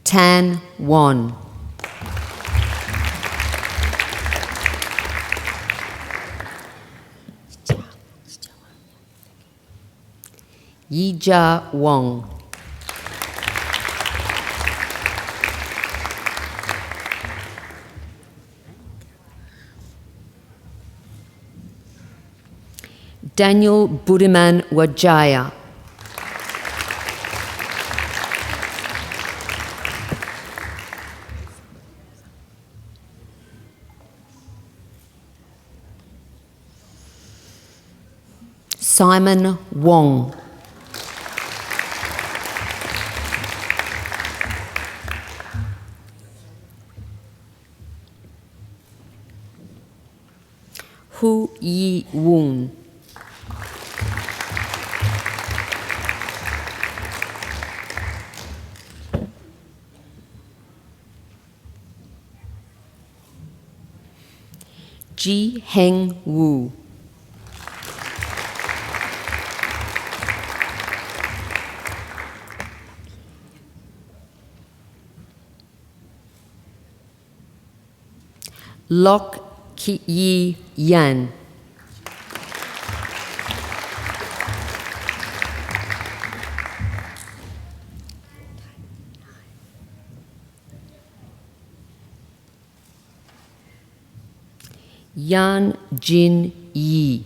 [SPEAKER 7] Tan Won. Yija Wong. Daniel Budiman Wajaya. Simon Wong. Hu Yi Woon. Ji Heng Wu. Lok Ki Yi Yan. Yan Jin Yi.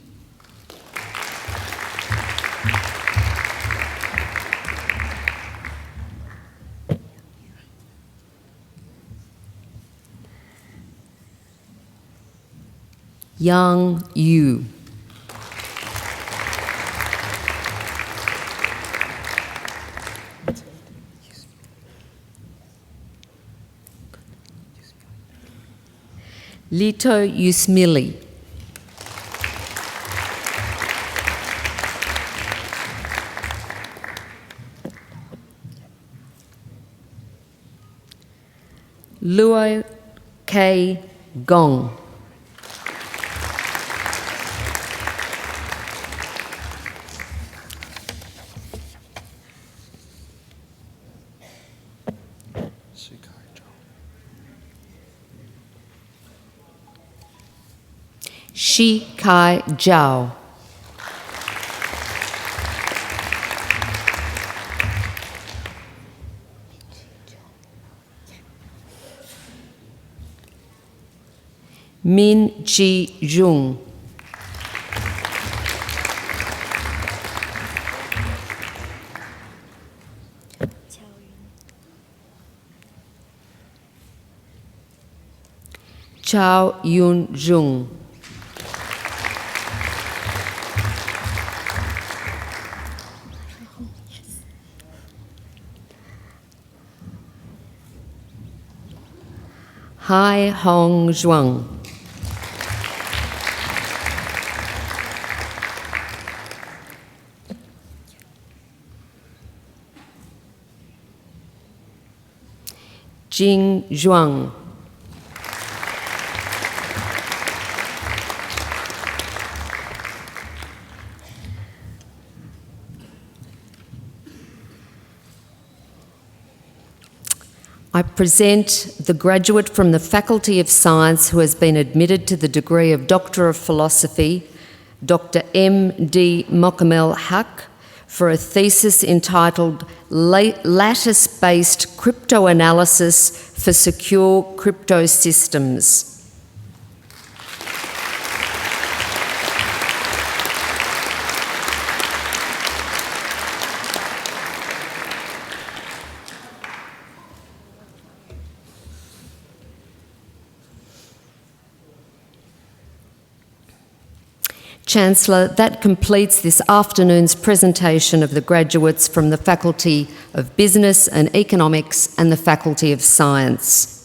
[SPEAKER 7] Yang Yu. Lito Yusmili. Luo K. Gong. Shi Kai Jiao. Min Chi Jung. Chao Yun Jung. Hai Hong Zhuang. Jing Zhuang. I present the graduate from the Faculty of Science who has been admitted to the degree of Doctor of Philosophy, Dr. M.D. Mokamel Haq, for a thesis entitled Lattice-Based Cryptoanalysis for Secure Crypto Systems. Chancellor, that completes this afternoon's presentation of the graduates from the Faculty of Business and Economics and the Faculty of Science.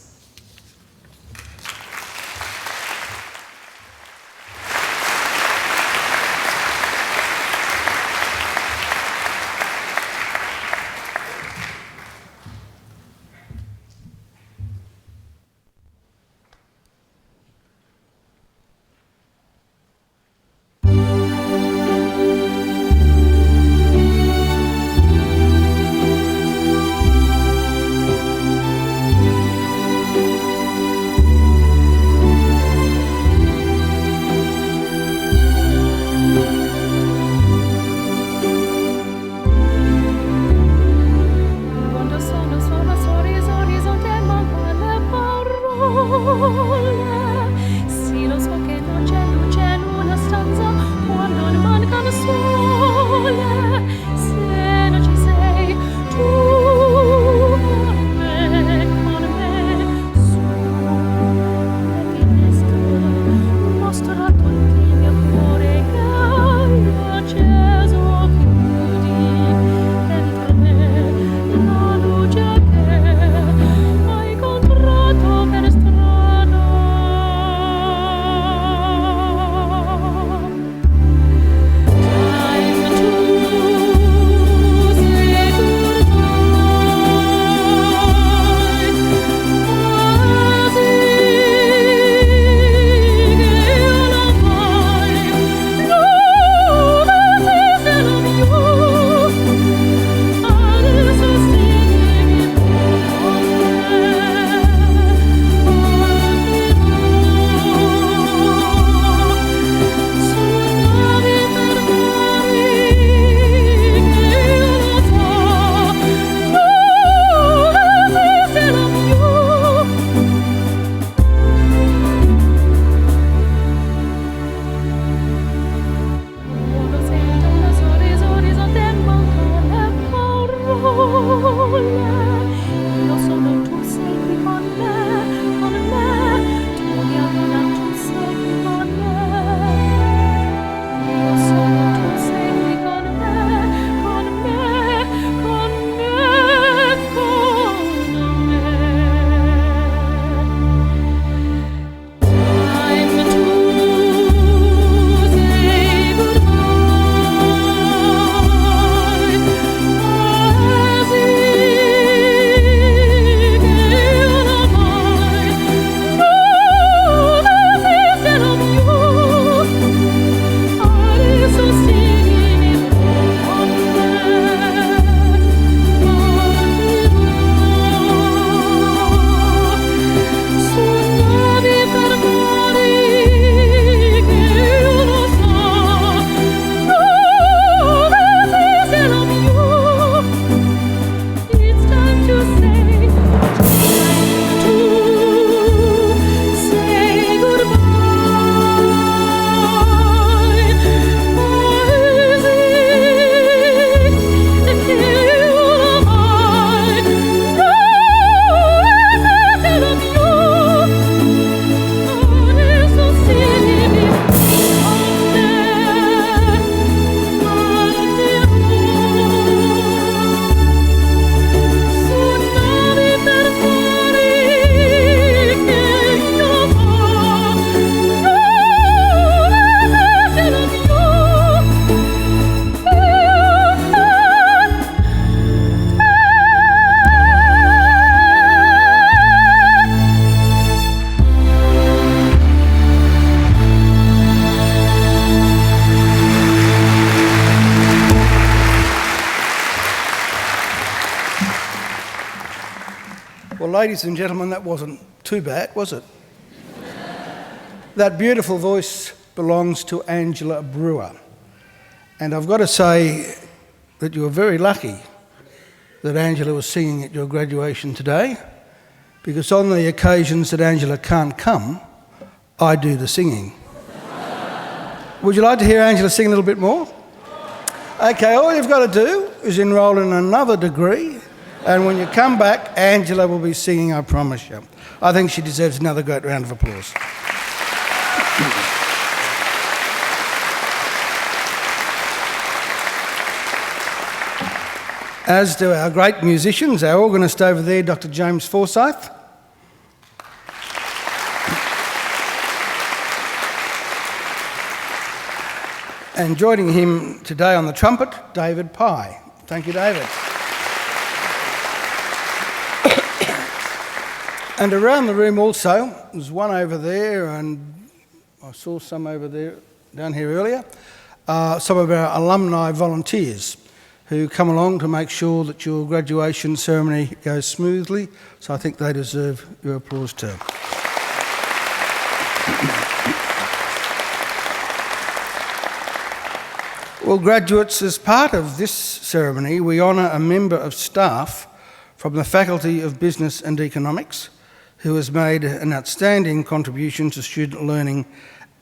[SPEAKER 5] ladies and gentlemen, that wasn't too bad, was it? That beautiful voice belongs to Angela Brewer. And I've got to say that you were very lucky that Angela was singing at your graduation today, because on the occasions that Angela can't come, I do the singing. Would you like to hear Angela sing a little bit more? Okay, all you've got to do is enrol in another degree, and when you come back, Angela will be singing, I promise you. I think she deserves another great round of applause. As do our great musicians, our organist over there, Dr. James Forsyth. And joining him today on the trumpet, David Pye. Thank you, David. And around the room also, there's one over there, and I saw some over there down here earlier, some of our alumni volunteers who come along to make sure that your graduation ceremony goes smoothly, so I think they deserve your applause too. Well, graduates, as part of this ceremony, we honour a member of staff from the Faculty of Business and Economics who has made an outstanding contribution to student learning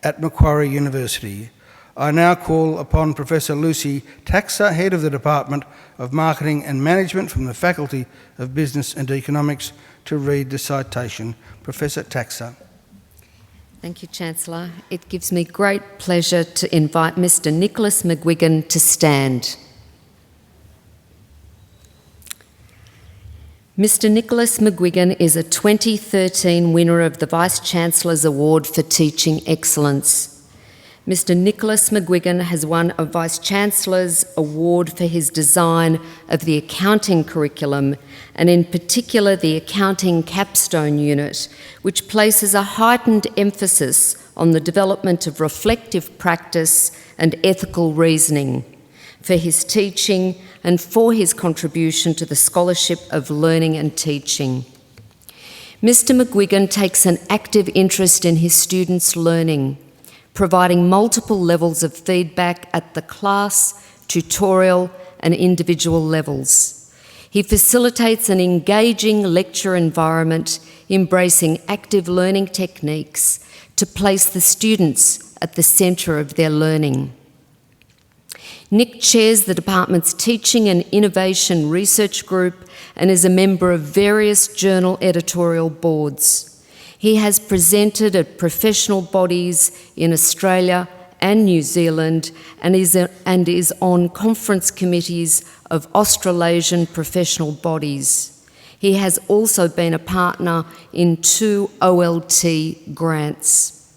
[SPEAKER 5] at Macquarie University. I now call upon Professor Lucy Taxa, Head of the Department of Marketing and Management from the Faculty of Business and Economics, to read the citation. Professor Taxa.
[SPEAKER 7] Thank you, Chancellor. It gives me great pleasure to invite Mr. Nicholas McGuigan to stand. Mr. Nicholas McGuigan is a 2013 winner of the Vice-Chancellor's Award for Teaching Excellence. Mr. Nicholas McGuigan has won a Vice-Chancellor's Award for his design of the accounting curriculum, and in particular the Accounting Capstone Unit, which places a heightened emphasis on the development of reflective practice and ethical reasoning, for his teaching and for his contribution to the scholarship of learning and teaching. Mr. McGuigan takes an active interest in his students' learning, providing multiple levels of feedback at the class, tutorial and individual levels. He facilitates an engaging lecture environment, embracing active learning techniques to place the students at the centre of their learning. Nick chairs the department's Teaching and Innovation Research Group and is a member of various journal editorial boards. He has presented at professional bodies in Australia and New Zealand and is on conference committees of Australasian professional bodies. He has also been a partner in 2 OLT grants.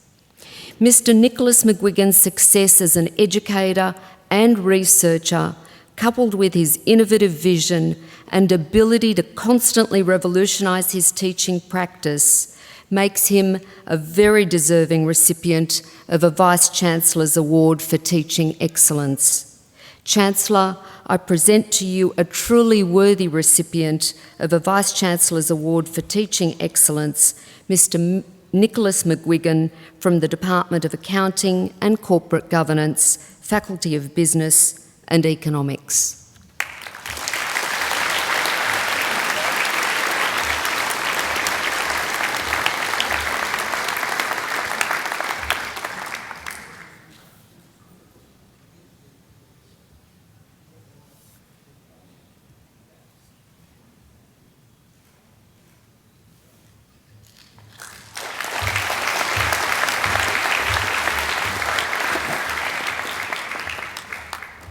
[SPEAKER 7] Mr. Nicholas McGuigan's success as an educator and researcher, coupled with his innovative vision and ability to constantly revolutionise his teaching practice, makes him a very deserving recipient of a Vice-Chancellor's Award for Teaching Excellence. Chancellor, I present to you a truly worthy recipient of a Vice-Chancellor's Award for Teaching Excellence, Mr. Nicholas McGuigan from the Department of Accounting and Corporate Governance, Faculty of Business and Economics.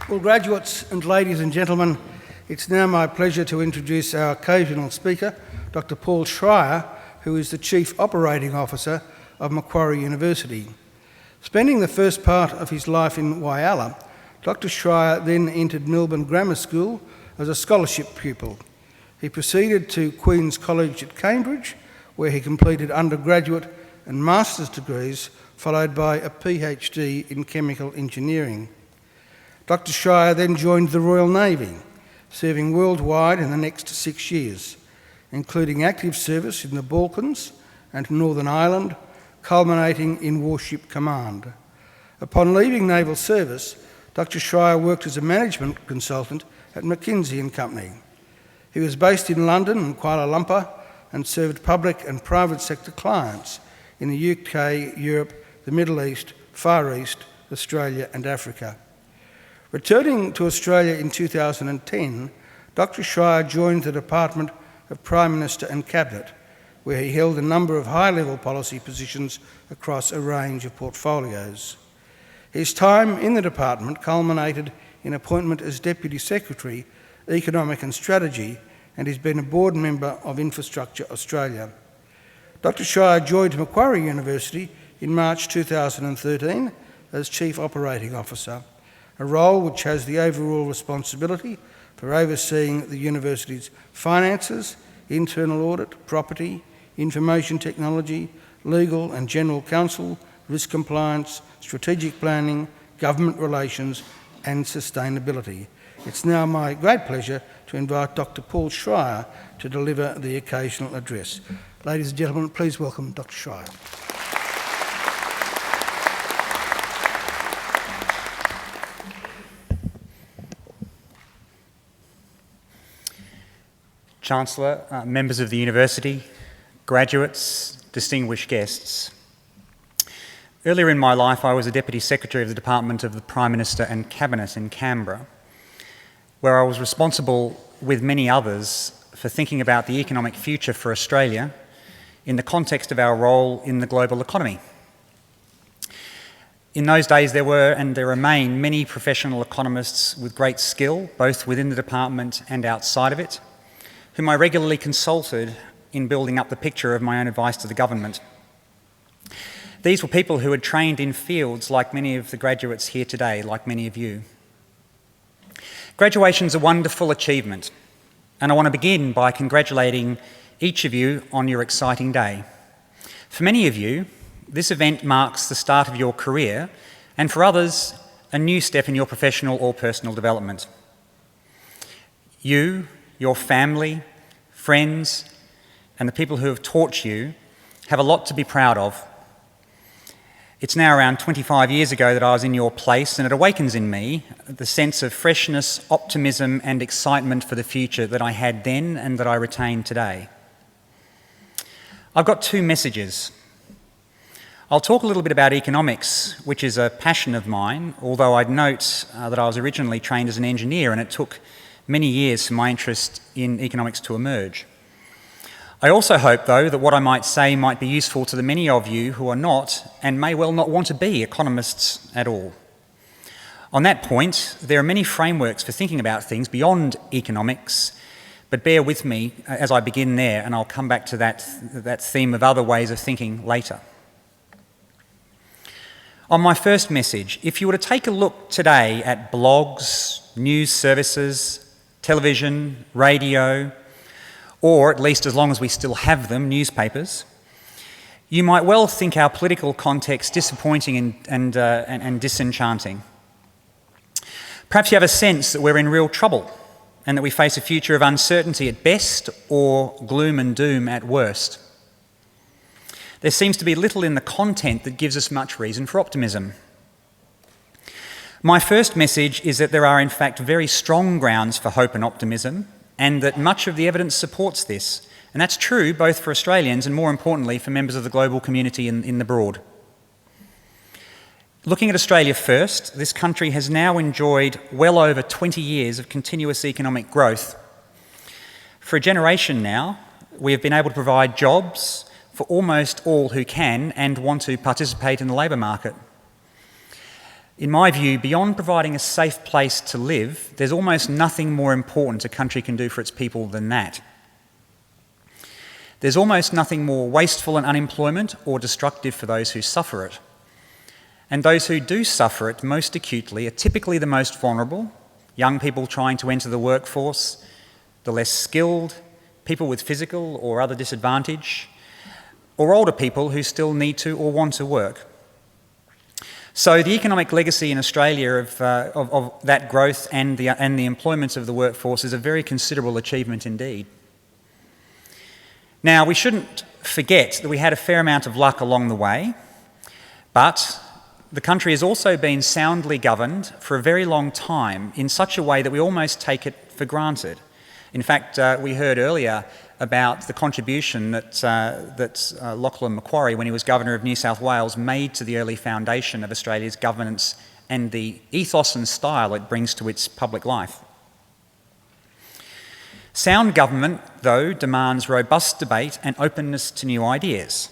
[SPEAKER 5] Well, graduates and ladies and gentlemen, it's now my pleasure to introduce our occasional speaker, Dr. Paul Schreier, who is the Chief Operating Officer of Macquarie University. Spending the first part of his life in Whyalla, Dr. Schreier then entered Melbourne Grammar School as a scholarship pupil. He proceeded to Queen's College at Cambridge, where he completed undergraduate and master's degrees, followed by a PhD in chemical engineering. Dr. Schreier then joined the Royal Navy, serving worldwide in the next 6 years. including active service in the Balkans and Northern Ireland, culminating in Warship Command. Upon leaving naval service, Dr. Schreier worked as a management consultant at McKinsey & Company. He was based in London and Kuala Lumpur and served public and private sector clients in the UK, Europe, the Middle East, Far East, Australia and Africa. Returning to Australia in 2010, Dr. Schreier joined the Department of Prime Minister and Cabinet, where he held a number of high-level policy positions across a range of portfolios. His time in the department culminated in appointment as Deputy Secretary, Economic and Strategy, and he's been a board member of Infrastructure Australia. Dr. Schreier joined Macquarie University in March 2013 as Chief Operating Officer, a role which has the overall responsibility for overseeing the university's finances, internal audit, property, information technology, legal and general counsel, risk compliance, strategic planning, government relations and sustainability. It's now my great pleasure to invite Dr. Paul Schreier to deliver the occasional address. Ladies and gentlemen, please welcome Dr. Schreier.
[SPEAKER 10] Chancellor, members of the university, graduates, distinguished guests. Earlier in my life, I was a Deputy Secretary of the Department of the Prime Minister and Cabinet in Canberra, where I was responsible, with many others, for thinking about the economic future for Australia in the context of our role in the global economy. In those days, there were, and there remain, many professional economists with great skill, both within the department and outside of it, whom I regularly consulted in building up the picture of my own advice to the government. These were people who had trained in fields like many of the graduates here today, like many of you. Graduation's a wonderful achievement, and I want to begin by congratulating each of you on your exciting day. For many of you, this event marks the start of your career, and for others, a new step in your professional or personal development. You, your family, friends, and the people who have taught you have a lot to be proud of. It's now around 25 years ago that I was in your place, and it awakens in me the sense of freshness, optimism, and excitement for the future that I had then and that I retain today. I've got two messages. I'll talk a little bit about economics, which is a passion of mine, although I'd note that I was originally trained as an engineer and it took many years for my interest in economics to emerge. I also hope, though, that what I might say might be useful to the many of you who are not and may well not want to be economists at all. On that point, there are many frameworks for thinking about things beyond economics, but bear with me as I begin there, and I'll come back to that theme of other ways of thinking later. On my first message, if you were to take a look today at blogs, news services, television, radio, or at least as long as we still have them, newspapers, you might well think our political context disappointing and disenchanting. Perhaps you have a sense that we're in real trouble and that we face a future of uncertainty at best or gloom and doom at worst. There seems to be little in the content that gives us much reason for optimism. My first message is that there are in fact very strong grounds for hope and optimism, and that much of the evidence supports this. And that's true both for Australians and, more importantly, for members of the global community in the broad. Looking at Australia first, this country has now enjoyed well over 20 years of continuous economic growth. For a generation now, we have been able to provide jobs for almost all who can and want to participate in the labour market. In my view, beyond providing a safe place to live, there's almost nothing more important a country can do for its people than that. There's almost nothing more wasteful than unemployment or destructive for those who suffer it. And those who do suffer it most acutely are typically the most vulnerable, young people trying to enter the workforce, the less skilled, people with physical or other disadvantage, or older people who still need to or want to work. So the economic legacy in Australia of that growth and the employment of the workforce is a very considerable achievement indeed. Now, we shouldn't forget that we had a fair amount of luck along the way, but the country has also been soundly governed for a very long time in such a way that we almost take it for granted. In fact, we heard earlier about the contribution that Lachlan Macquarie, when he was Governor of New South Wales, made to the early foundation of Australia's governance and the ethos and style it brings to its public life. Sound government, though, demands robust debate and openness to new ideas.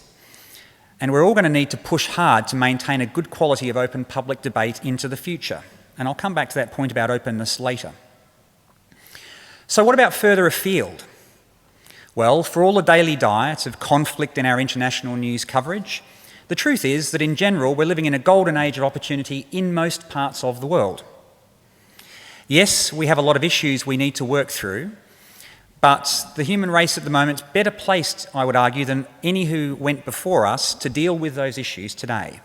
[SPEAKER 10] And we're all going to need to push hard to maintain a good quality of open public debate into the future. And I'll come back to that point about openness later. So what about further afield? Well, for all the daily diets of conflict in our international news coverage, the truth is that in general we're living in a golden age of opportunity in most parts of the world. Yes, we have a lot of issues we need to work through, but the human race at the moment is better placed, I would argue, than any who went before us to deal with those issues today.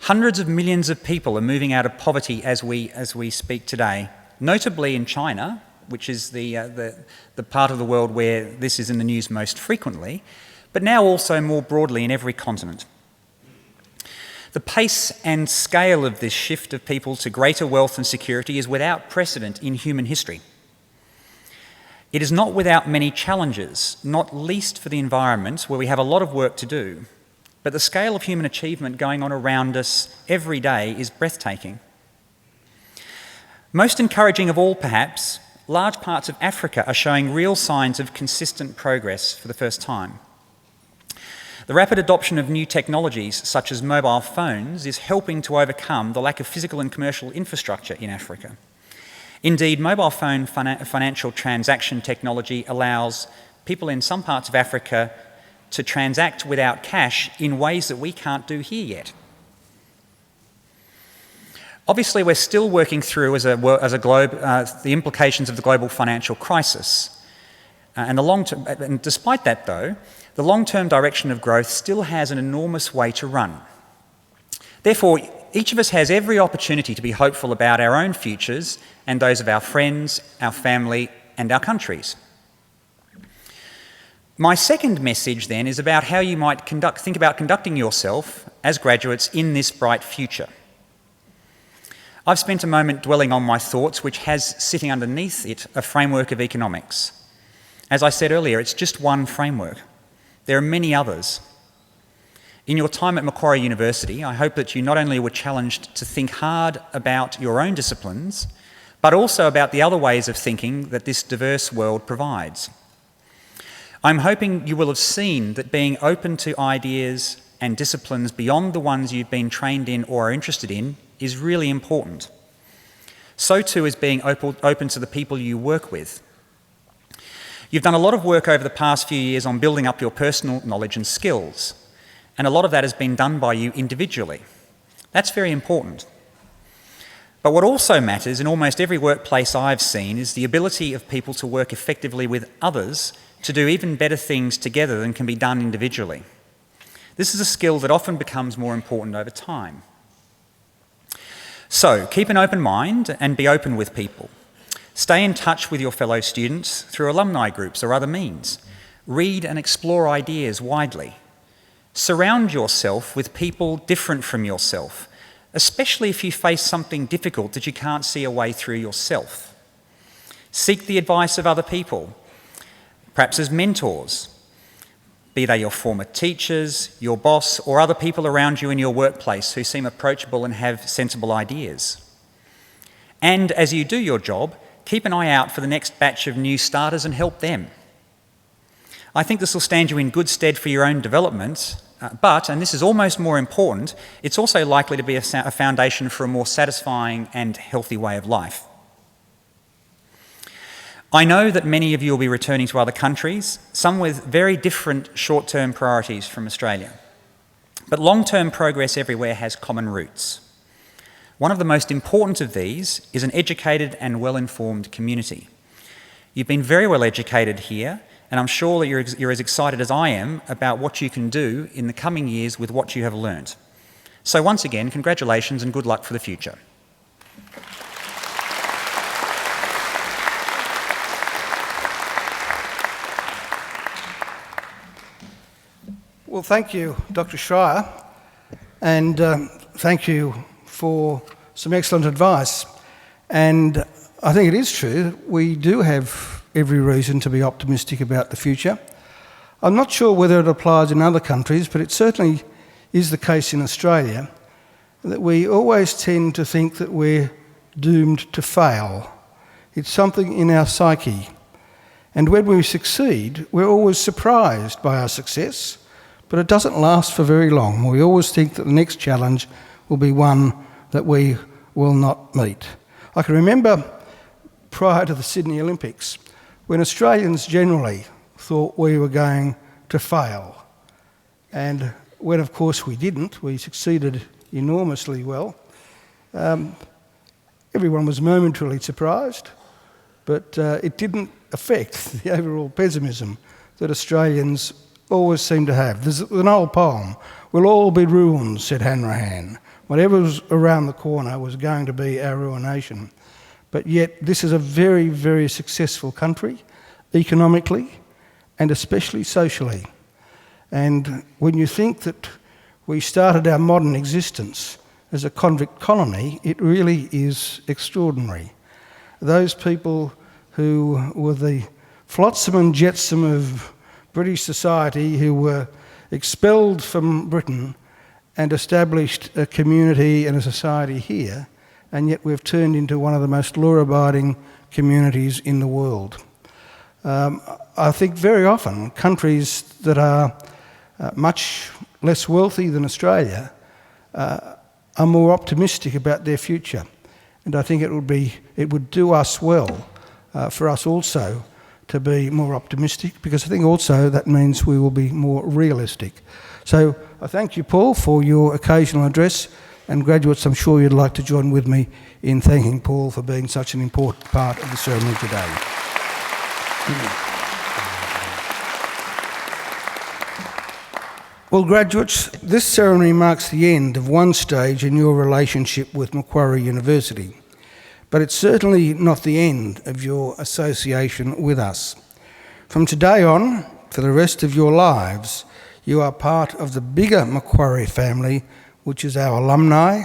[SPEAKER 10] Hundreds of millions of people are moving out of poverty as we speak today, notably in China, which is the part of the world where this is in the news most frequently, but now also more broadly in every continent. The pace and scale of this shift of people to greater wealth and security is without precedent in human history. It is not without many challenges, not least for the environment, where we have a lot of work to do, but the scale of human achievement going on around us every day is breathtaking. Most encouraging of all, perhaps, large parts of Africa are showing real signs of consistent progress for the first time. The rapid adoption of new technologies, such as mobile phones, is helping to overcome the lack of physical and commercial infrastructure in Africa. Indeed, mobile phone financial transaction technology allows people in some parts of Africa to transact without cash in ways that we can't do here yet. Obviously, we're still working through as a globe the implications of the global financial crisis. And despite that, though, the long-term direction of growth still has an enormous way to run. Therefore, each of us has every opportunity to be hopeful about our own futures and those of our friends, our family, and our countries. My second message, then, is about how you might think about conducting yourself as graduates in this bright future. I've spent a moment dwelling on my thoughts, which has sitting underneath it a framework of economics. As I said earlier, it's just one framework. There are many others. In your time at Macquarie University, I hope that you not only were challenged to think hard about your own disciplines, but also about the other ways of thinking that this diverse world provides. I'm hoping you will have seen that being open to ideas and disciplines beyond the ones you've been trained in or are interested in is really important. So too is being open to the people you work with. You've done a lot of work over the past few years on building up your personal knowledge and skills, and a lot of that has been done by you individually. That's very important. But what also matters in almost every workplace I've seen is the ability of people to work effectively with others to do even better things together than can be done individually. This is a skill that often becomes more important over time. So, keep an open mind and be open with people. Stay in touch with your fellow students through alumni groups or other means. Read and explore ideas widely. Surround yourself with people different from yourself, especially if you face something difficult that you can't see a way through yourself. Seek the advice of other people, perhaps as mentors, be they your former teachers, your boss, or other people around you in your workplace who seem approachable and have sensible ideas. And as you do your job, keep an eye out for the next batch of new starters and help them. I think this will stand you in good stead for your own development, but, and this is almost more important, it's also likely to be a foundation for a more satisfying and healthy way of life. I know that many of you will be returning to other countries, some with very different short-term priorities from Australia. But long-term progress everywhere has common roots. One of the most important of these is an educated and well-informed community. You've been very well educated here, and I'm sure that you're as excited as I am about what you can do in the coming years with what you have learned. So once again, congratulations and good luck for the future.
[SPEAKER 5] Well, thank you, Dr. Schreier, and thank you for some excellent advice. And I think it is true, we do have every reason to be optimistic about the future. I'm not sure whether it applies in other countries, but it certainly is the case in Australia, that we always tend to think that we're doomed to fail. It's something in our psyche. And when we succeed, we're always surprised by our success, but it doesn't last for very long. We always think that the next challenge will be one that we will not meet. I can remember prior to the Sydney Olympics, when Australians generally thought we were going to fail. And when, of course, we didn't, we succeeded enormously well. Everyone was momentarily surprised, but it didn't affect the overall pessimism that Australians always seem to have. There's an old poem, "We'll all be ruined," said Hanrahan. Whatever was around the corner was going to be our ruination. But yet this is a very, very successful country, economically and especially socially. And when you think that we started our modern existence as a convict colony, it really is extraordinary. Those people who were the flotsam and jetsam of British society, who were expelled from Britain and established a community and a society here, and yet we've turned into one of the most law-abiding communities in the world. I think very often countries that are much less wealthy than Australia are more optimistic about their future. And I think it would do us well for us also to be more optimistic, because I think also that means we will be more realistic. So I thank you, Paul, for your occasional address, and graduates, I'm sure you'd like to join with me in thanking Paul for being such an important part of the ceremony today. Well, graduates, this ceremony marks the end of one stage in your relationship with Macquarie University, but it's certainly not the end of your association with us. From today on, for the rest of your lives, you are part of the bigger Macquarie family, which is our alumni,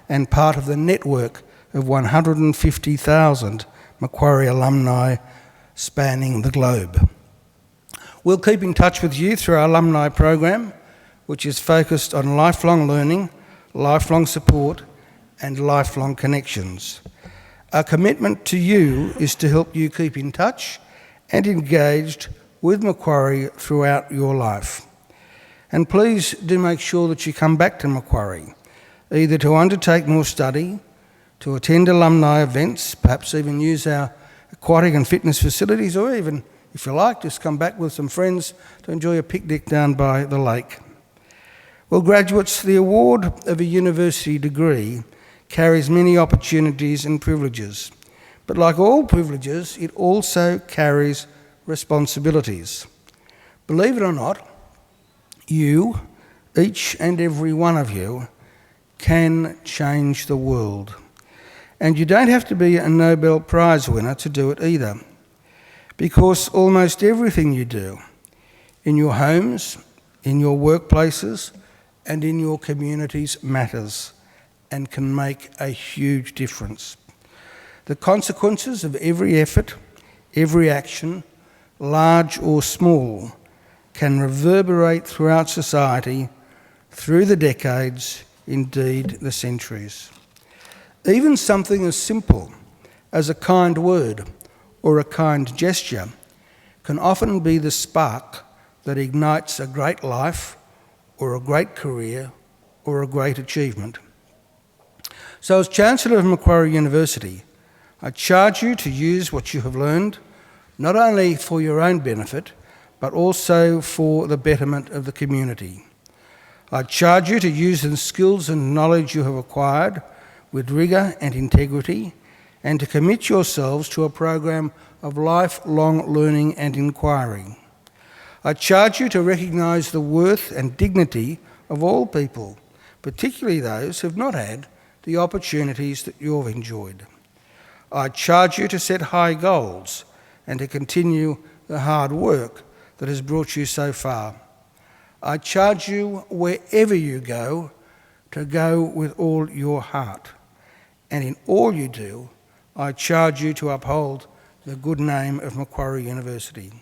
[SPEAKER 5] and part of the network of 150,000 Macquarie alumni spanning the globe. We'll keep in touch with you through our alumni program, which is focused on lifelong learning, lifelong support, and lifelong connections. Our commitment to you is to help you keep in touch and engaged with Macquarie throughout your life. And please do make sure that you come back to Macquarie, either to undertake more study, to attend alumni events, perhaps even use our aquatic and fitness facilities, or even, if you like, just come back with some friends to enjoy a picnic down by the lake. Well, graduates, the award of a university degree carries many opportunities and privileges, but like all privileges, it also carries responsibilities. Believe it or not, you, each and every one of you, can change the world. And you don't have to be a Nobel Prize winner to do it either, because almost everything you do, in your homes, in your workplaces, and in your communities matters and can make a huge difference. The consequences of every effort, every action, large or small, can reverberate throughout society, through the decades, indeed the centuries. Even something as simple as a kind word or a kind gesture can often be the spark that ignites a great life or a great career or a great achievement. So as Chancellor of Macquarie University, I charge you to use what you have learned, not only for your own benefit, but also for the betterment of the community. I charge you to use the skills and knowledge you have acquired with rigour and integrity, and to commit yourselves to a program of lifelong learning and inquiry. I charge you to recognise the worth and dignity of all people, particularly those who have not had the opportunities that you've enjoyed. I charge you to set high goals and to continue the hard work that has brought you so far. I charge you wherever you go to go with all your heart. And in all you do, I charge you to uphold the good name of Macquarie University.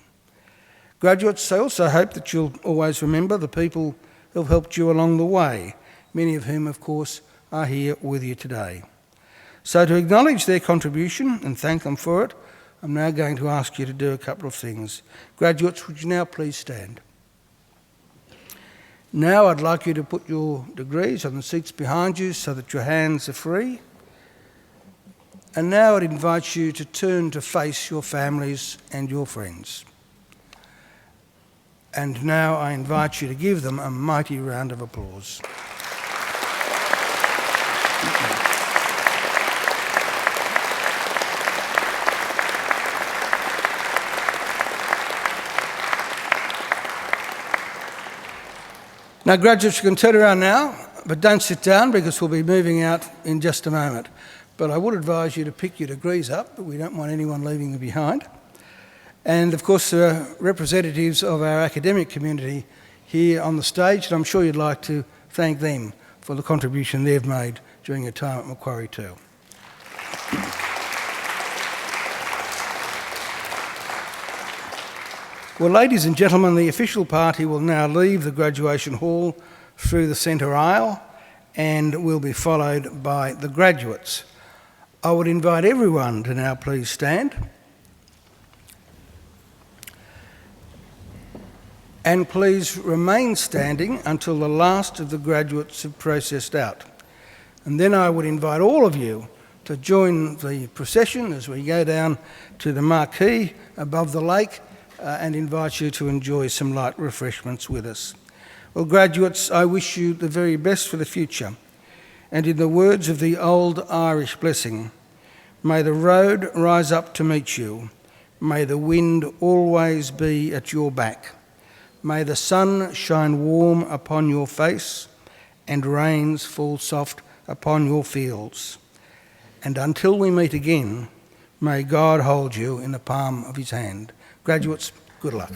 [SPEAKER 5] Graduates, I also hope that you'll always remember the people who've helped you along the way, many of whom, of course, are here with you today. So to acknowledge their contribution and thank them for it, I'm now going to ask you to do a couple of things. Graduates, would you now please stand? Now I'd like you to put your degrees on the seats behind you so that your hands are free. And now I'd invite you to turn to face your families and your friends. And now I invite you to give them a mighty round of applause. Now, graduates, you can turn around now, but don't sit down because we'll be moving out in just a moment. But I would advise you to pick your degrees up, but we don't want anyone leaving them behind. And of course, there are representatives of our academic community here on the stage, and I'm sure you'd like to thank them for the contribution they've made during your time at Macquarie too. Well, ladies and gentlemen, the official party will now leave the graduation hall through the centre aisle and will be followed by the graduates. I would invite everyone to now please stand. And please remain standing until the last of the graduates have processed out. And then I would invite all of you to join the procession as we go down to the marquee above the lake and invite you to enjoy some light refreshments with us. Well, graduates, I wish you the very best for the future. And in the words of the old Irish blessing, may the road rise up to meet you. May the wind always be at your back. May the sun shine warm upon your face and rains fall soft upon your fields. And until we meet again, may God hold you in the palm of his hand. Graduates, good luck.